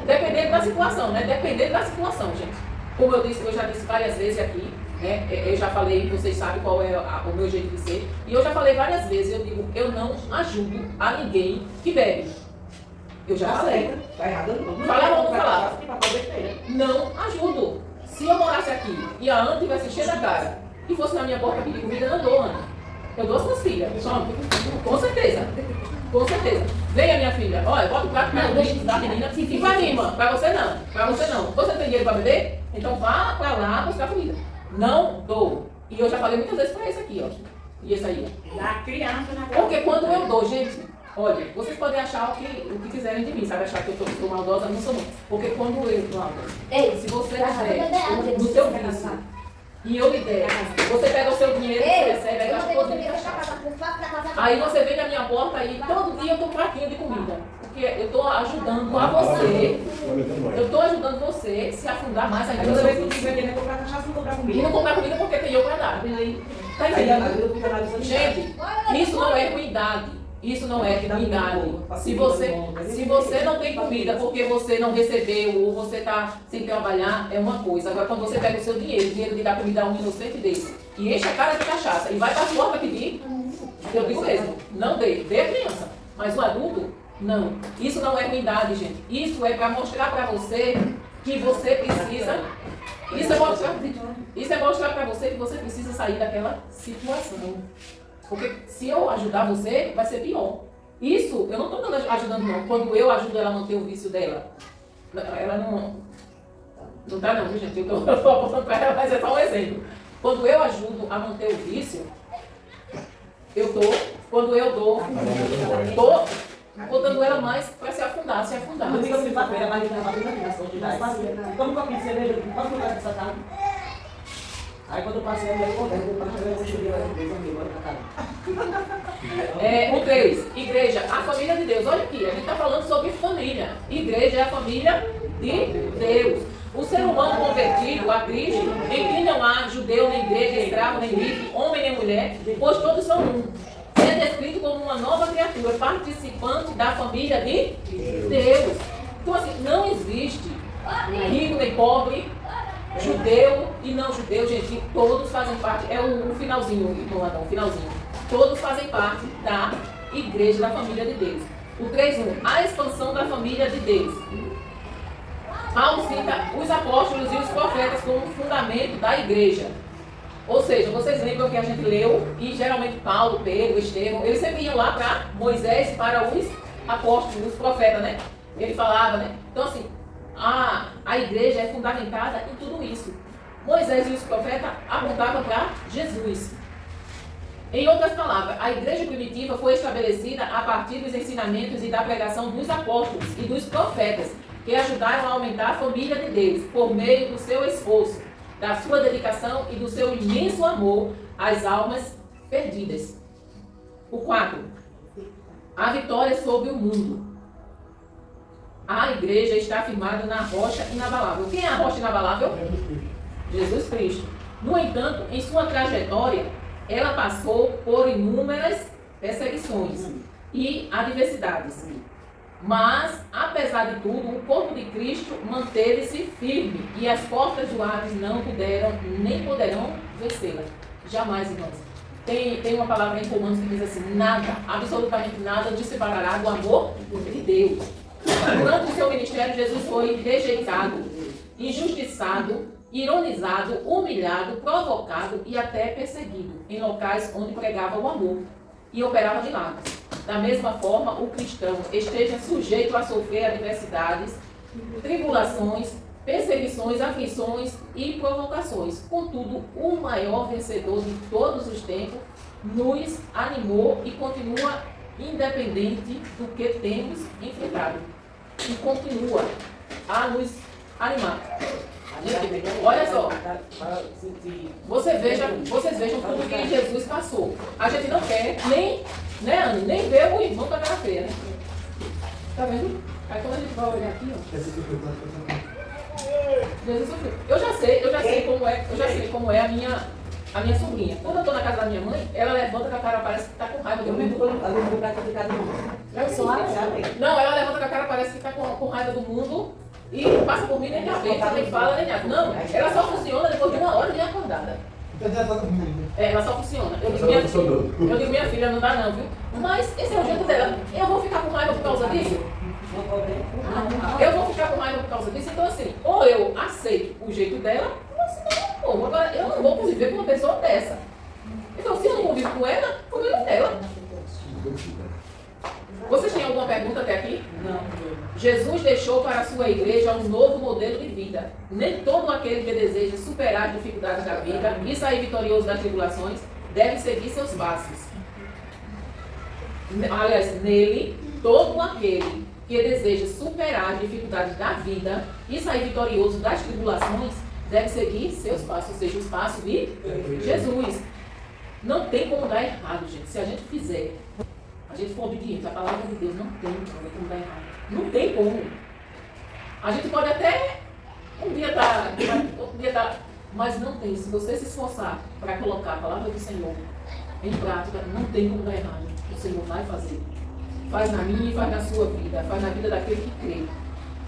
dependendo da situação, né? Dependendo da situação, gente. Como eu já disse várias vezes aqui, né? Eu já falei, vocês sabem qual é o meu jeito de ser. E eu já falei várias vezes, eu digo, eu não ajudo a ninguém que bebe. Eu já falei.
Tá errado, não.
Falava ou não falava? Não ajudo. Se eu morasse aqui e a Ana tivesse cheia da cara e fosse na minha porta pedir comida, eu não dou, Ana. Eu dou às minhas filhas. Com certeza. Com certeza. Venha, minha filha. Olha, bota o prato para o bicho da menina. E para mim, irmã. Para você não. Para você não. Você tem dinheiro para beber? Então vá para lá buscar comida. Não dou. E eu já falei muitas vezes para esse aqui, ó. E esse aí, ó.
Da criança na
Porque quando eu dou, gente, olha, vocês podem achar o que quiserem de mim, sabe? Achar que eu estou maldosa, não sou não. Porque quando eu, se você der no seu vício, e eu lhe der, você pega o seu dinheiro, você recebe, aí eu posso me achar. Aí você vem na minha porta e todo dia eu dou um pratinho de comida. Porque eu estou ajudando a você. Eu estou ajudando você se afundar mais ainda no seu vício. E não comprar comida porque tem eu para dar. Tá entendendo? Gente, isso não é ruindade. Isso não é ruindade. Se você não tem comida porque você não recebeu ou você está sem trabalhar, é uma coisa. Agora, quando você pega o seu dinheiro de dar comida a um inocente desse, e enche a cara de cachaça e vai para a porta pedir, eu digo mesmo, não dê a criança. Mas o adulto, não. Isso não é ruindade, gente. Isso é para mostrar para você que você precisa. Isso é mostrar para você que você precisa sair daquela situação. Porque se eu ajudar você, vai ser pior. Isso, eu não estou ajudando não. Quando eu ajudo ela a manter o vício dela, ela não está não, viu, gente? Eu estou apontando para ela, mas é só um exemplo. Quando eu ajudo a manter o vício, quando eu dou, estou botando ela mais para se afundar.
Eu digo assim, vai mas ele está batendo aqui na saúde. Como que eu fiz cerveja? Posso botar essa cara? Aí quando eu passei, eu vou chegar lá de amigo, olha pra cá.
O 3, igreja, a família de Deus. Olha aqui, a gente está falando sobre família. Igreja é a família de Deus. O ser humano convertido a Cristo, em que não há judeu, nem grego, escravo, nem livre, homem, nem mulher, pois todos são um. É descrito como uma nova criatura, participante da família de Deus. Então assim, não existe rico nem pobre, judeu e não judeu, gente, todos fazem parte, é o finalzinho, o finalzinho. Todos fazem parte da igreja, da família de Deus. O 3.1, a expansão da família de Deus. Paulo cita os apóstolos e os profetas como fundamento da igreja. Ou seja, vocês lembram que a gente leu, e geralmente Paulo, Pedro, Estevão, eles sempre iam lá para Moisés, para os apóstolos, os profetas, né? Ele falava, né? Então assim, a igreja é fundamentada em tudo isso. Moisés e os profetas apontavam para Jesus. Em outras palavras, a igreja primitiva foi estabelecida a partir dos ensinamentos e da pregação dos apóstolos e dos profetas, que ajudaram a aumentar a família de Deus por meio do seu esforço, da sua dedicação e do seu imenso amor às almas perdidas. O 4. A vitória sobre o mundo. A igreja está firmada na rocha inabalável. Quem é a rocha inabalável? Jesus Cristo. No entanto, em sua trajetória, ela passou por inúmeras perseguições e adversidades. Mas, apesar de tudo, o corpo de Cristo manteve-se firme e as portas do Hades não puderam nem poderão vencê-la. Jamais, irmãos. Tem uma palavra em Romanos que diz assim: nada, absolutamente nada nos separará do amor de Deus. Durante o seu ministério, Jesus foi rejeitado, injustiçado, ironizado, humilhado, provocado e até perseguido em locais onde pregava o amor e operava milagres. Da mesma forma, o cristão esteja sujeito a sofrer adversidades, tribulações, perseguições, aflições e provocações. Contudo, o maior vencedor de todos os tempos nos animou e continua independente do que temos enfrentado. E continua a nos animar. Olha só, vocês vejam tudo que Jesus passou. A gente não quer nem, né, Anne, nem ver o irmão com a cara feia, né? Tá vendo? Aí quando a gente vai olhar aqui, ó. Jesus sofreu. Eu já sei como é a minha sobrinha. Quando eu tô na casa da minha mãe, ela levanta com a cara, parece que tá com raiva do mundo. Não, ela levanta com a cara, parece que tá com raiva do mundo. E passa por mim, nem me vê, nem fala, nem nada. Não, ela só funciona depois de 1 hora de acordada. Ela só funciona. Eu digo, minha filha, não dá não, viu? Mas esse é o jeito dela. Eu vou ficar com raiva por causa disso? Eu vou ficar com raiva por causa disso? Então assim, ou eu aceito o jeito dela, ou senão não. Agora, eu não vou conviver com uma pessoa dessa. Então se eu não convivo com ela, problema dela. Vocês têm alguma pergunta até aqui?
Não.
Jesus deixou para a sua igreja um novo modelo de vida. Nem todo aquele que deseja superar as dificuldades da vida e sair vitorioso das tribulações deve seguir seus passos. Aliás, nele, todo aquele que deseja superar as dificuldades da vida e sair vitorioso das tribulações deve seguir seus passos, ou seja, os passos de Jesus. Não tem como dar errado, gente. Se a gente fizer, a gente for obediente, a palavra de Deus não tem como dar errado. Não tem como. A gente pode até um dia tá, mas não tem. Se você se esforçar para colocar a palavra do Senhor em prática, não tem como dar errado. O Senhor vai fazer. Faz na minha e faz na sua vida. Faz na vida daquele que crê.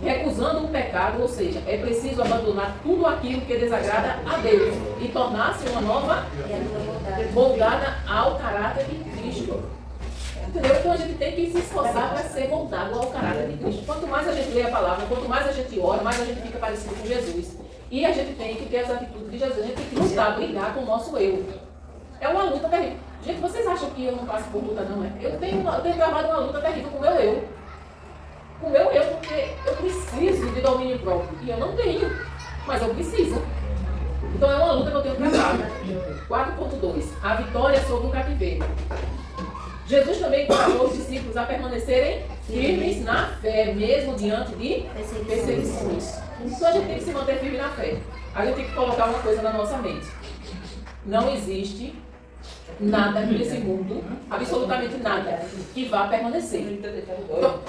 Recusando o pecado, ou seja, é preciso abandonar tudo aquilo que desagrada a Deus e tornar-se uma nova moldada ao caráter de Cristo. Entendeu? Então a gente tem que se esforçar para ser moldado ao caráter de Cristo. Quanto mais a gente lê a palavra, quanto mais a gente ora, mais a gente fica parecido com Jesus. E a gente tem que ter as atitudes de Jesus, a gente tem que lutar, brigar com o nosso eu. É uma luta terrível. Gente, vocês acham que eu não passo por luta, não é? Eu tenho travado uma luta terrível com o meu eu. Com o meu eu, porque eu preciso de domínio próprio. E eu não tenho, mas eu preciso. Então é uma luta que eu tenho travado. 4.2. A vitória sobre o cativeiro. Jesus também encorajou os discípulos a permanecerem firmes na fé, mesmo diante de perseguições. Então a gente tem que se manter firme na fé. A gente tem que colocar uma coisa na nossa mente. Não existe nada nesse mundo, absolutamente nada, que vá permanecer. Então,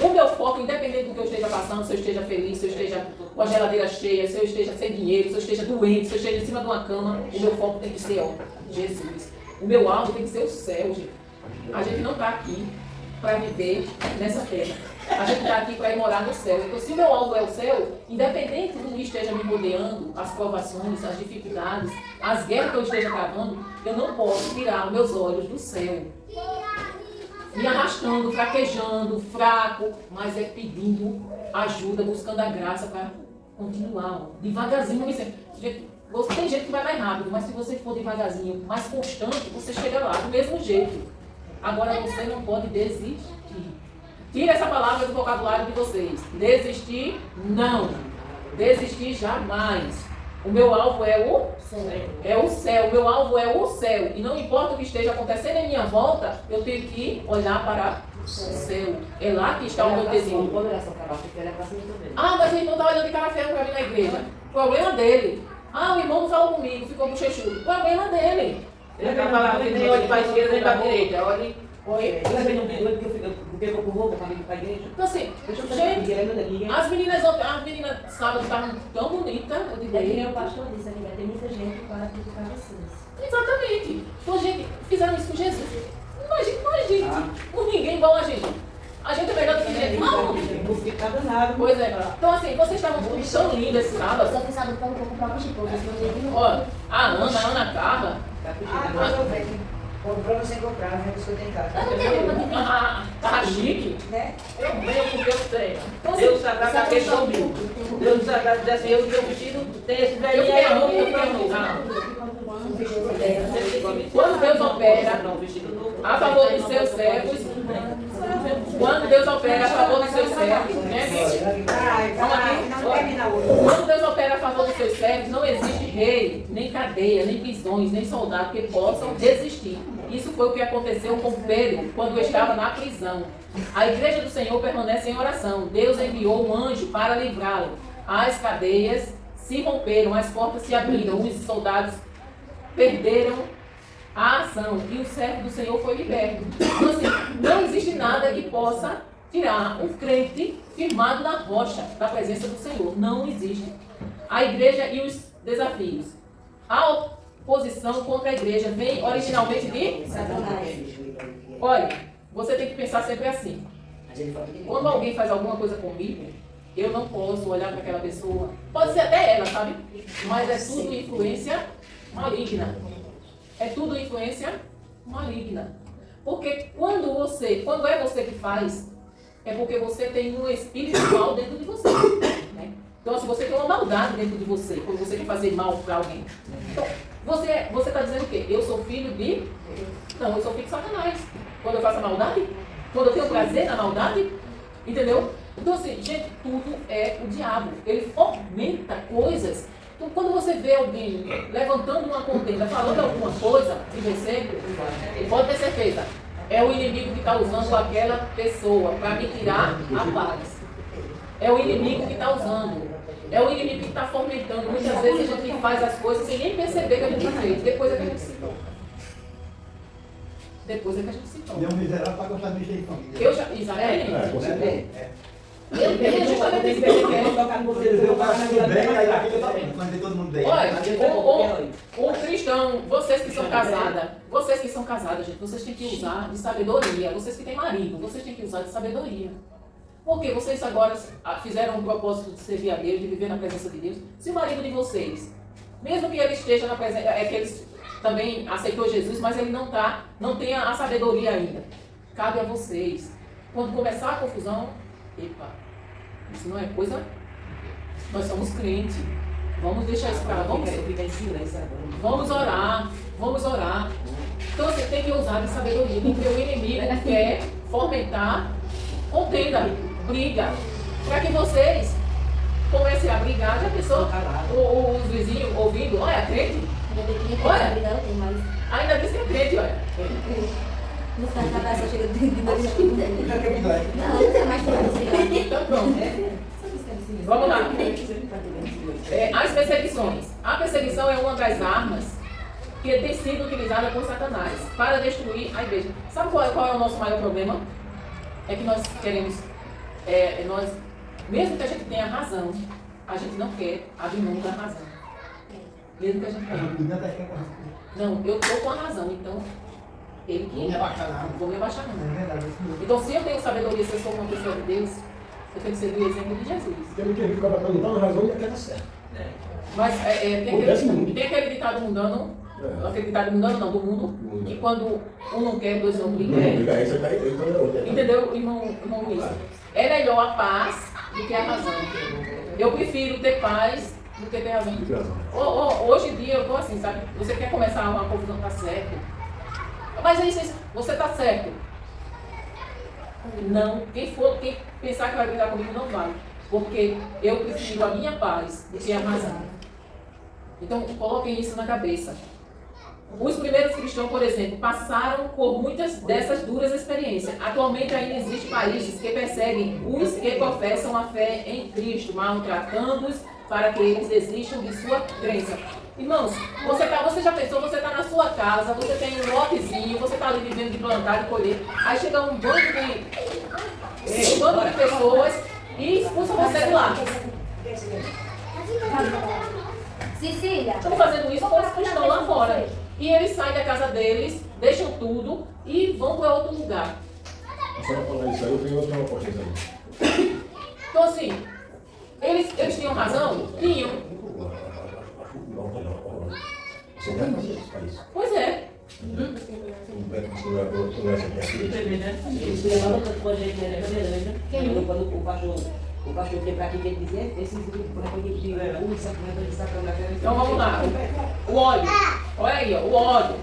o meu foco, independente do que eu esteja passando, se eu esteja feliz, se eu esteja com a geladeira cheia, se eu esteja sem dinheiro, se eu esteja doente, se eu esteja em cima de uma cama, o meu foco tem que ser Jesus. O meu alvo tem que ser o céu, gente. A gente não está aqui para viver nessa terra. A gente está aqui para ir morar no céu. Então, se o meu alvo é o céu, independente do que esteja me rodeando, as provações, as dificuldades, as guerras que eu esteja travando, eu não posso tirar os meus olhos do céu. Me arrastando, fraquejando, fraco, mas é pedindo ajuda, buscando a graça para continuar. Devagarzinho, tem gente que vai mais rápido, mas se você for devagarzinho, mais constante, você chega lá do mesmo jeito. Agora você não pode desistir. Tira essa palavra do vocabulário de vocês. Desistir, não. Desistir jamais. O meu alvo é o céu. O meu alvo é o céu. E não importa o que esteja acontecendo em minha volta, eu tenho que olhar para o céu. É lá que está o meu tesouro.
Quando era só para porque era para cima também.
Ah, mas o irmão está olhando de cara feia para mim na igreja. Problema dele. Ah, o irmão não falou comigo, ficou bochechudo. Problema dele. Ele estava lá, nem olhe para a esquerda nem para a direita. Olhe. Oi?
Eu levei no vídeo porque eu vou para a igreja.
Então assim,
Deixa eu
gente,
ninguém.
as meninas sábado estavam tão bonitas. Eu digo,
É que nem o pastor disse, amiga, tem muita gente para criticar vocês.
exatamente. Então, gente, fizeram isso com Jesus. Imagina, com ninguém igual a gente. A gente é melhor do que gente. Não.
Não fica danado.
Pois é. Então, assim, vocês estavam tão lindas esse sábado.
Só que sábado para um pouco para o Chico, mas não vi.
Ó, a Ana Carla.
Mas eu venho. Comprando sem comprar, né? Isso que eu tenho em casa.
Eu não tenho roupa de vir.
Tá chique.
Né?
Eu venho porque eu tenho.
Então,
Deus sagrado da questão mil. Deus sagrado diz assim, eu meu vestido tem esse
Eu
velhinho
fiquei
aí,
roupa, eu fiquei Quando Deus opera a favor dos seus servos, quando Deus opera a favor dos seus servos, né, gente?
Não termina hoje.
Quando Deus opera a favor dos seus servos, não existe rei, nem cadeia, nem prisões, nem soldado que possam resistir. Isso foi o que aconteceu com Pedro quando estava na prisão. A igreja do Senhor permanece em oração. Deus enviou um anjo para livrá-lo. As cadeias se romperam, as portas se abriram, os soldados perderam a ação e o servo do Senhor foi liberto. Então, assim, não existe nada que possa tirar um crente firmado na rocha da presença do Senhor. Não existe. A igreja e os desafios. A oposição contra a igreja vem originalmente de
Satanás.
Olha, você tem que pensar sempre assim. Quando alguém faz alguma coisa comigo, eu não posso olhar para aquela pessoa. Pode ser até ela, sabe? Mas é tudo influência maligna. É tudo influência maligna. Porque quando é você que faz, é porque você tem um espírito mal dentro de você. Né? Então, se você tem uma maldade dentro de você, quando você quer fazer mal para alguém. Então, você está dizendo o quê? Eu sou filho de... Não, eu sou filho de Satanás. Quando eu faço a maldade, quando eu tenho prazer na maldade, entendeu? Então, assim, gente, tudo é o diabo. Ele fomenta coisas. Então, quando você vê alguém levantando uma contenda, falando alguma coisa de você, pode ter certeza, é o inimigo que está usando aquela pessoa para me tirar a paz. É o inimigo que está usando. É o inimigo que está fomentando. Muitas vezes a gente faz as coisas sem nem perceber que a gente fez. Depois é que a gente se toca. Depois é que a gente se toca.
E é um miserável para gostar de mexer em família.
Eu já... Exatamente.
Com certeza.
Eu justamente esse que eu quero.
Eu faço tudo bem, aí aqui eu também. Mas todo mundo bem.
Olha, o cristão, vocês que são casadas, gente, vocês têm que usar de sabedoria. Vocês que têm marido, vocês têm que usar de sabedoria. Porque vocês agora fizeram um propósito de servir a Deus, de viver na presença de Deus. Se o marido de vocês, mesmo que ele esteja na presença, é que eles também aceitou Jesus, mas ele não tem a sabedoria ainda. Cabe a vocês. Quando começar a confusão, epa, isso não é coisa. Nós somos crentes. Vamos deixar isso para lá. Vamos orar. Vamos orar. Então você tem que usar de sabedoria, porque o inimigo quer fomentar contenda, briga. Para que vocês comecem a brigar, já pensou? Os vizinhos ouvindo, olha, crente. Ainda diz que é crente, olha.
No final da casa chega de noite. Não, não tem mais tempo.
Então pronto. Vamos lá. As perseguições. A perseguição é uma das armas que tem sido utilizada por Satanás para destruir a igreja. Sabe qual é o nosso maior problema? É que nós queremos, mesmo que a gente tenha razão, a gente não quer abrir mão da razão. Mesmo que a gente tenha. Não, eu estou com a razão, então ele que... Vou me abaixar não. Então se eu tenho sabedoria, se eu sou uma pessoa de Deus, eu tenho que seguir o exemplo de Jesus.
Temos que ficar batendo na razão e até dar certo.
Mas tem aquele ditado mundano, aquele ditado mundano não, do mundo, que quando um não quer, dois não brigam. Entendeu, irmão Luiz? É melhor a paz do que a razão. Eu prefiro ter paz do que ter razão. Hoje em dia eu tô assim, sabe? Você quer começar uma confusão, tá certo. Mas é isso, você tá certo. Não, quem pensar que vai brigar comigo não vai. porque eu prefiro a minha paz do que a razão. Então, coloquem isso na cabeça. Os primeiros cristãos, por exemplo, passaram por muitas dessas duras experiências. Atualmente ainda existem países que perseguem os que professam a fé em Cristo, maltratando-os para que eles desistam de sua crença. Irmãos, você já pensou, você está na sua casa, você tem um lotezinho, você está ali vivendo de plantar e colher, aí chega um bando de pessoas e expulsa você de lá.
Cecília.
Estão fazendo isso com os cristãos lá fora. E eles saem da casa deles, deixam tudo e vão para outro lugar.
A senhora falando isso aí, eu tenho outra oportunidade aí.
Então assim, eles tinham razão? Tinham.
Você vai fazer isso para isso.
Pois é.
Eles levaram tanto pra gente, né? Quando o pastor veio pra aqui, ele dizia, esses grupos de pulsa, de sacão da cara.
Então vamos lá. O ódio. Olha aí, ó, o ódio.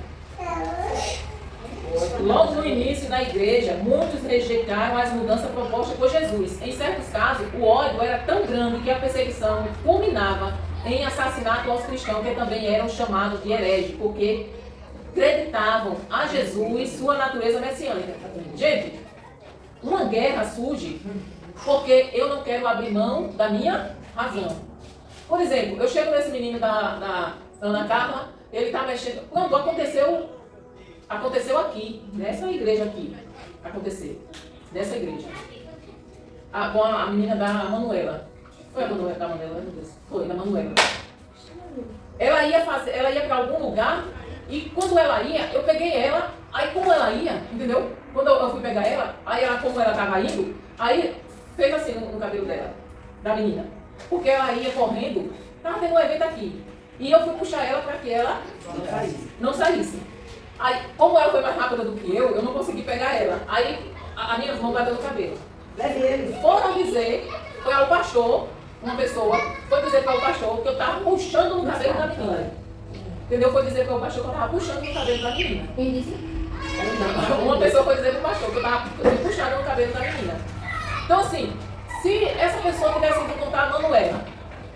Logo no início da igreja, muitos rejeitaram as mudanças propostas por Jesus. Em certos casos, o ódio era tão grande que a perseguição culminava em assassinato aos cristãos, que também eram chamados de hereges, porque acreditavam a Jesus sua natureza messiânica. Gente, uma guerra surge porque eu não quero abrir mão da minha razão. Por exemplo, eu chego nesse menino da Ana Carla, ele está mexendo. Pronto, aconteceu aqui, nessa igreja aqui. Aconteceu. Nessa igreja. Com a menina da Manuela. Foi a Manuela da Manuela? Foi, da Manuela. Ela ia para algum lugar e quando ela ia, eu peguei ela, aí como ela ia, entendeu? Quando eu fui pegar ela, aí ela, como ela estava indo, aí fez assim no cabelo dela, da menina. Porque ela ia correndo, estava tendo um evento aqui. E eu fui puxar ela para que ela não saísse. Aí, como ela foi mais rápida do que eu não consegui pegar ela. Aí a minha mão bateu no cabelo.
Leve ele.
Foram dizer, foi ao pastor, uma pessoa, foi dizer para o pastor que eu estava puxando no cabelo da menina. Entendeu? Foi dizer para o pastor que eu estava puxando no cabelo da menina.
Quem disse?
Uma pessoa foi dizer para o pastor que eu estava puxando no cabelo da menina. Então assim, se essa pessoa tivesse ido contar a Manuela,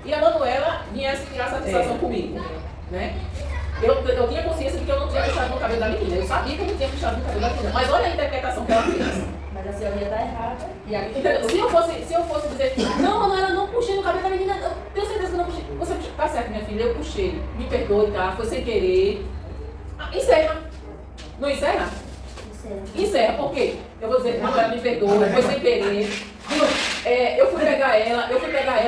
e a Manuela viesse tirar satisfação comigo, né? Eu tinha consciência de que eu não tinha puxado no cabelo da menina. Eu sabia que eu não tinha puxado no cabelo da menina. Mas olha a interpretação que ela fez.
Mas a senhora está errada. E aqui
Entendeu? Se eu fosse dizer, não, Manuela, não puxei no cabelo da menina, eu tenho certeza que eu não puxei. Você puxou. Tá certo, minha filha, eu puxei. Me perdoe, tá? Foi sem querer. Encerra. Não encerra? Encerra, por quê? Eu vou dizer, Manuela, me perdoe, foi sem querer. Eu fui pegar ela,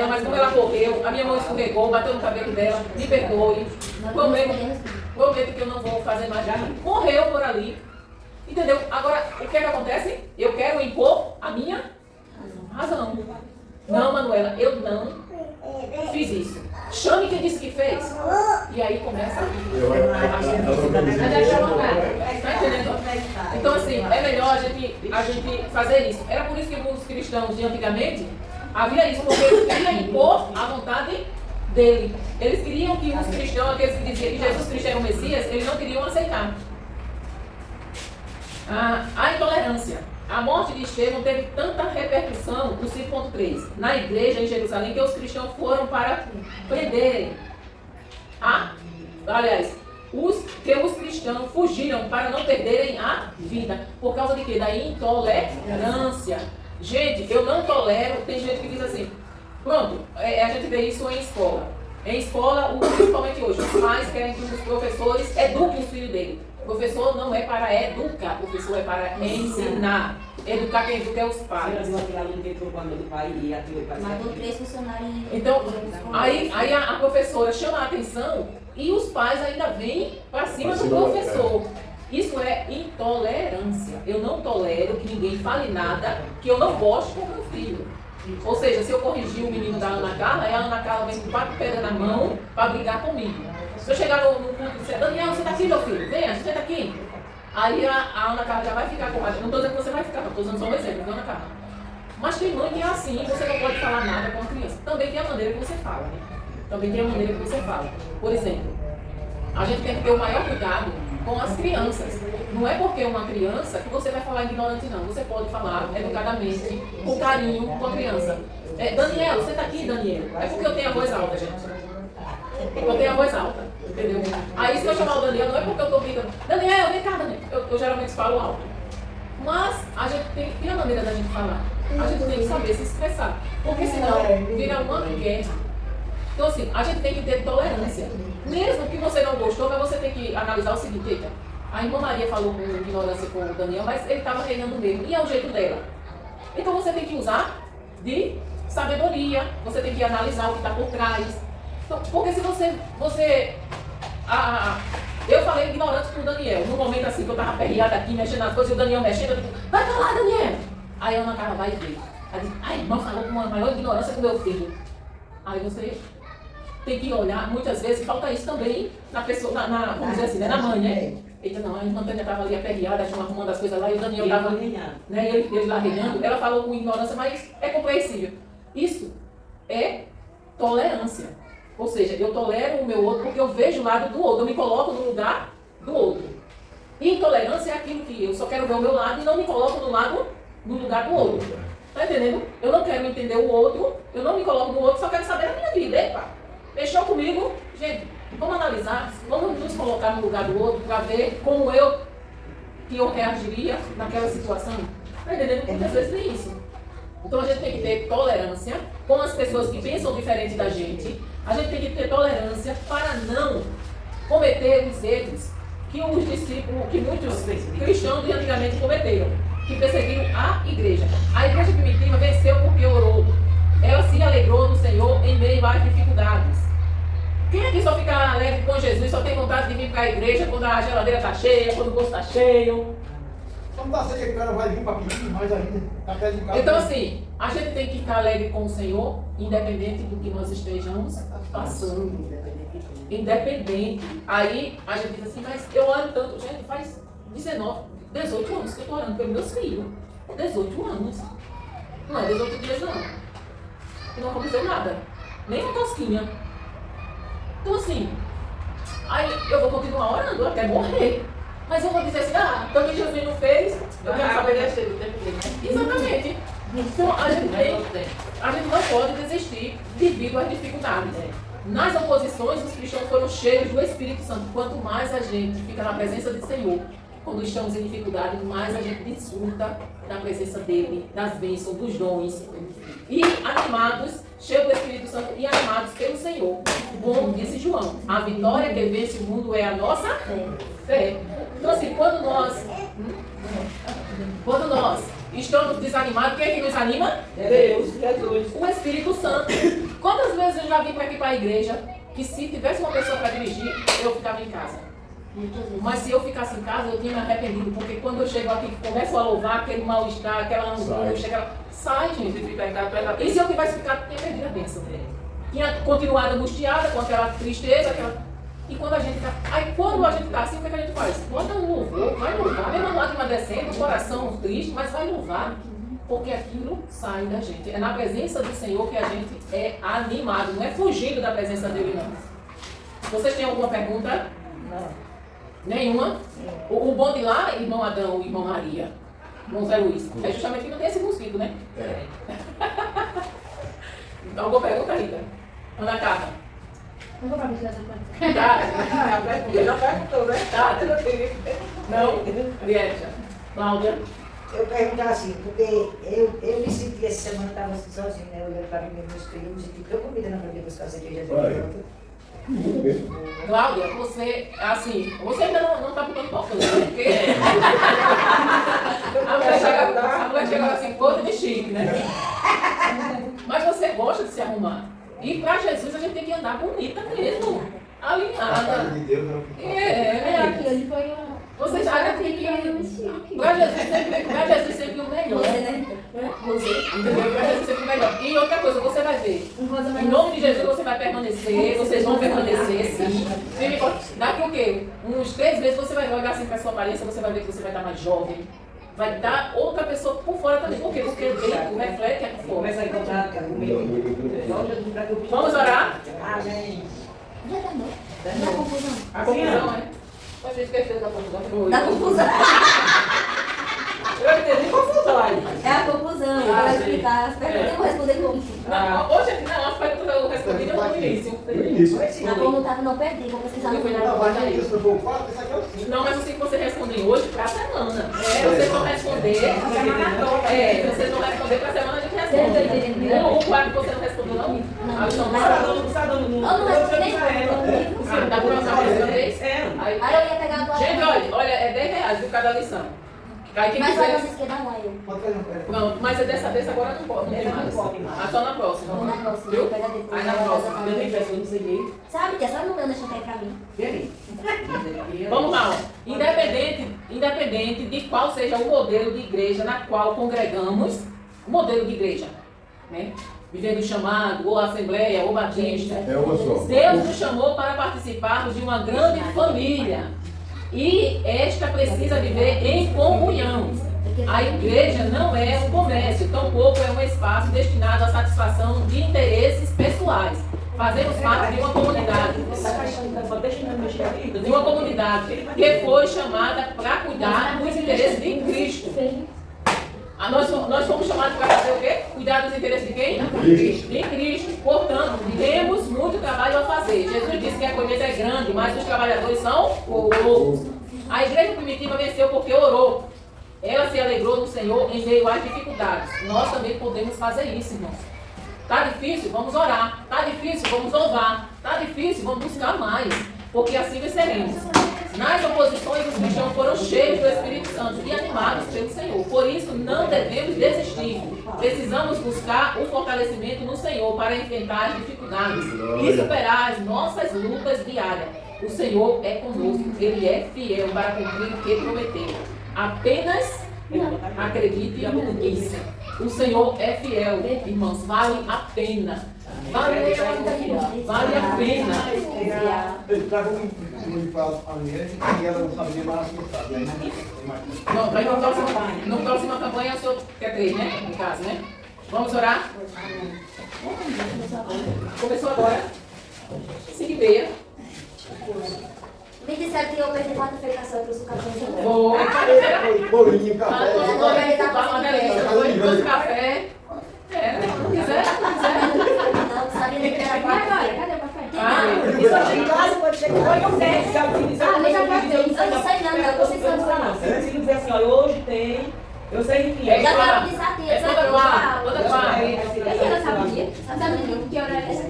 mas como ela correu, a minha mão escorregou, bateu no cabelo dela, me perdoe. Prometo que eu não vou fazer mais nada. Morreu por ali. Entendeu? Agora, o que é que acontece? Eu quero impor a minha razão. Não, Manuela, eu não fiz isso. Chame quem disse que fez. E aí começa a... Tá entendendo? Então, assim, é melhor a gente fazer isso. Era por isso que alguns cristãos de antigamente havia isso, porque eles queriam impor a vontade dele. Eles queriam que os cristãos, aqueles que diziam que Jesus Cristo era o Messias, eles não queriam aceitar. A intolerância. A morte de Estevão teve tanta repercussão no 5.3 na igreja em Jerusalém que os cristãos foram para prenderem. Aliás, os cristãos fugiram para não perderem a vida. Por causa de quê? Da intolerância. Gente, eu não tolero. Tem gente que diz assim, pronto, a gente vê isso em escola. Em escola, principalmente hoje, os pais querem que os professores eduquem os filhos dele. O professor não é para educar, o professor é para ensinar. Educar quem educa é os pais.
Matou 3 funcionários.
Então, aí a professora chama a atenção e os pais ainda vêm para cima do professor. Isso é intolerância. Eu não tolero que ninguém fale nada que eu não gosto com o meu filho. Ou seja, se eu corrigir o menino da Ana Carla, aí a Ana Carla vem com 4 pedras na mão para brigar comigo. Se eu chegar no culto e disser, Daniel, você está aqui, meu filho? Venha, você está aqui. Aí a Ana Carla já vai ficar com raiva. Não estou dizendo que você vai ficar, estou usando só um exemplo, viu, Ana Carla? Mas tem mãe que é assim, você não pode falar nada com a criança. Também tem a maneira que você fala, né? Também tem a maneira que você fala. Por exemplo, a gente tem que ter o maior cuidado com as crianças. Não é porque é uma criança que você vai falar ignorante, não. Você pode falar educadamente, com carinho com a criança. Daniel, você está aqui, Daniel? É porque eu tenho a voz alta, gente. Eu tenho a voz alta, entendeu? Aí se eu chamar o Daniel, não é porque eu estou gritando, Daniel, vem cá, Daniel. Eu geralmente falo alto. Mas a gente tem a maneira da gente falar. A gente tem que saber se expressar. Porque senão vira uma guerra. Então assim, a gente tem que ter tolerância. Mesmo que você não gostou, mas você tem que analisar o seguinte, eita, a irmã Maria falou com ignorância com o Daniel, mas ele estava reinando mesmo. E é o jeito dela. Então você tem que usar de sabedoria. Você tem que analisar o que está por trás. Então, porque se eu falei ignorante com o Daniel, no momento assim que eu estava aperreada aqui, mexendo nas coisas, e o Daniel mexendo, eu digo, vai pra lá, Daniel! Aí a Ana Carla vai ver. Ela diz, a irmã falou com uma maior ignorância com meu filho. Aí você tem que olhar, muitas vezes falta isso também na pessoa, vamos dizer assim, né, na mãe, né? Eita, não, a irmã Tânia estava ali aperreada, tinha arrumando as coisas lá, e o Daniel estava, né, ele lá reinando, ela falou com ignorância, mas é compreensível. Isso é tolerância. Ou seja, eu tolero o meu outro porque eu vejo o lado do outro, eu me coloco no lugar do outro. Intolerância é aquilo que eu só quero ver o meu lado e não me coloco no lugar do outro. Tá entendendo? Eu não quero entender o outro, eu não me coloco no outro, só quero saber da minha vida. Epa, mexeu comigo, gente, vamos analisar, vamos nos colocar no lugar do outro para ver como que eu reagiria naquela situação. Tá entendendo? Muitas vezes é isso. Então a gente tem que ter tolerância com as pessoas que pensam diferente da gente. A gente tem que ter tolerância para não cometer os erros que os discípulos, que muitos cristãos de antigamente cometeram, que perseguiram a igreja. A igreja primitiva venceu porque orou. Ela se alegrou no Senhor em meio às dificuldades. Quem aqui só fica alegre com Jesus, só tem vontade de vir para a igreja quando a geladeira está cheia, quando o bolso está cheio?
Não dá certo que o cara vai vir para pedir mais ainda. Tá perto de casa.
Então assim, a gente tem que ficar alegre com o Senhor, independente do que nós estejamos passando. Independente. Aí a gente diz assim, mas eu oro tanto. Gente, faz 18 anos que eu estou orando pelos meus filhos. 18 anos. Não é 18 dias não. Não aconteceu nada. Nem uma tosquinha. Então assim, aí eu vou continuar orando até morrer. Mas eu vou dizer assim, também Jesus não fez, eu quero saber desse tempo. Exatamente. Então a gente não pode desistir devido às dificuldades. Nas oposições, os cristãos foram cheios do Espírito Santo. Quanto mais a gente fica na presença do Senhor, quando estamos em dificuldade, mais a gente desfruta da presença dele, das bênçãos, dos dons. E animados, cheios do Espírito Santo e animados pelo Senhor. Como disse João, a vitória que vence o mundo é a nossa fé. Então assim, quando nós estamos desanimados, quem é que nos anima?
Deus, Jesus.
O Espírito Santo. Quantas vezes eu já vim para aqui para a igreja que se tivesse uma pessoa para dirigir, eu ficava em casa. Mas se eu ficasse em casa, eu tinha me arrependido, porque quando eu chego aqui, começo a louvar, aquele mal-estar, aquela angústia, sai, gente. E se eu tivesse ficado, tinha perdido a bênção. Tinha continuado angustiada com aquela tristeza, E quando a gente está assim, o que a gente faz? Bota um louvor, vai louvar, mesmo a lágrima descendo, o coração triste, mas vai louvar, porque aquilo sai da gente. É na presença do Senhor que a gente é animado, não é fugindo da presença dele, não. Vocês têm alguma pergunta?
Não.
Nenhuma? O bom de lá, irmão Adão e irmão Maria, irmão Zé Luiz, é justamente que não tem esse mosquito, né? Alguma pergunta, Rita? Ana Carla?
Não vou pra mim essa coisa.
Já perguntou, né?
Tá, não? Lieta. Cláudia?
Eu perguntava assim, porque eu me senti essa semana, estava assim, sozinha, né? Olhando para mim mesmo no espelho, eu me senti tão comida na família buscar essa igreja.
Cláudia, você, assim, você ainda não está botando foco, né? Porque a mulher chega assim, toda de chique, né? Mas você gosta de se arrumar. E para Jesus a gente tem que andar bonita mesmo, alinhada.
É, aqui hoje foi um...
Você já tem que... Para Jesus sempre o melhor.
Você, né?
Você, entendeu? Para Jesus sempre o melhor. E outra coisa, você vai ver. Em nome de Jesus você vai permanecer, vocês vão permanecer, sim. Daqui o quê? Uns 3 meses você vai olhar assim para a sua aparência, você vai ver que você vai estar mais jovem. Vai dar outra pessoa por fora também. Por quê? Porque dentro reflete aqui fora.
Começa a encontrar o meio.
Vamos orar?
Amém.
Já tá bom.
A confusão, né? Você esqueceu da confusão?
Da confusão.
Eu entendi confusão aí.
É a confusão, eu vou explicar. As perguntas eu vou responder como.
Hoje, não, as perguntas eu respondi no início.
No início.
A como tava, não perdi, vou pesquisar no final.
Não, mas aí isso foi o 4, isso aqui é o 5.
Não, mas assim que você responder hoje pra semana. Vocês vão responder. Vocês vão responder pra semana de que responde. O quadro que você não respondeu, não? Ah, então,
Eu não respondi nem
Ah, da próxima vez, da vez?
Aí eu ia pegar a tua.
Gente, olha, é R$10 de cada lição. Aí quem
Mas vai
quiser.
vocês querem lá, eu.
Pronto, mas é dessa vez agora não pode, não tem mais. Ah, só na próxima.
Vou na próxima,
Viu?
vou pegar depois.
Aí na próxima.
Eu nem peço, eu não sei nem.
Sabe, tia, só não meu deixa cair pra mim.
Vamos lá, ó. Independente de qual seja o modelo de igreja na qual congregamos, o modelo de igreja, né? Vivendo o chamado, ou assembleia, ou batista.
É uma só.
Deus nos chamou para participarmos de uma grande família. E esta precisa viver em comunhão. A igreja não é um comércio, tampouco é um espaço destinado à satisfação de interesses pessoais. Fazemos parte de uma comunidade. De uma comunidade que foi chamada para cuidar dos interesses de Cristo. Nós fomos chamados para fazer o quê? Cuidar dos interesses de quem? De Cristo. Portanto, temos muito trabalho a fazer. Jesus disse que a colheita é grande, mas os trabalhadores são poucos. A igreja primitiva venceu porque orou. Ela se alegrou no Senhor em meio às dificuldades. Nós também podemos fazer isso, irmãos. Tá difícil? Vamos orar. Tá difícil? Vamos louvar. Tá difícil? Vamos buscar mais. Porque assim venceremos. Nas oposições, os cristãos foram cheios do Espírito Santo e animados pelo Senhor. Por isso, não devemos desistir. Precisamos buscar o fortalecimento no Senhor para enfrentar as dificuldades e superar as nossas lutas diárias. O Senhor é conosco. Ele é fiel para cumprir o que prometeu. Apenas acredite nisso. O Senhor é fiel, irmãos. Vale a pena. Vale a pena.
Ele traga um para a mulher e ela não sabia mais que sabe, né?
Pronto, aí na próxima campanha o senhor quer 3, né? Em casa, né? Vamos orar? Começou agora. 5h30.
Me disseram que eu perdi quarta-feira na sua, trouxe o cartão de novo.
Vou.
Bolinho, café.
Trouxe café. Não quiser.
Não, sabia nem que era quarta-feira. Cadê o café?
Isso aqui em casa pode ser que
Ah, mas já vai ter. Eu não sei não, eu tô pensando pra nós.
Se dizer assim, olha, hoje tem, eu sei que é.
Já quero me saber.
É toda quarta.
Eu não sabia. Sabe que hora é essa?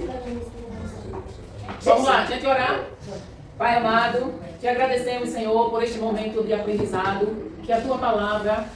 Vamos lá, gente orar. Pai amado, te agradecemos, Senhor, por este momento de aprendizado, que a tua palavra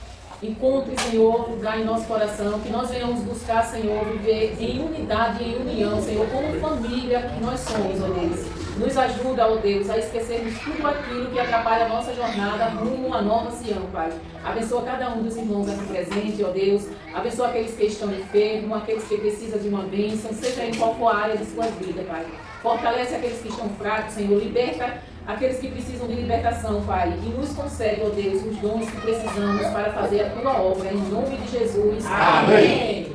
encontre, Senhor, lugar em nosso coração, que nós venhamos buscar, Senhor, viver em unidade e em união, Senhor, como família que nós somos, ó Deus. Nos ajuda, ó Deus, a esquecermos tudo aquilo que atrapalha a nossa jornada rumo à nova Sião, Pai. Abençoa cada um dos irmãos aqui presentes, ó Deus. Abençoa aqueles que estão enfermos, aqueles que precisam de uma bênção, seja em qual for a área de sua vida, Pai. Fortalece aqueles que estão fracos, Senhor. Liberta aqueles que precisam de libertação, Pai. E nos concede, ó Deus, os dons que precisamos para fazer a tua obra. Em nome de Jesus. Amém.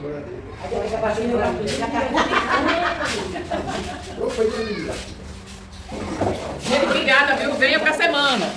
Gente, obrigada, viu? Venha para a semana.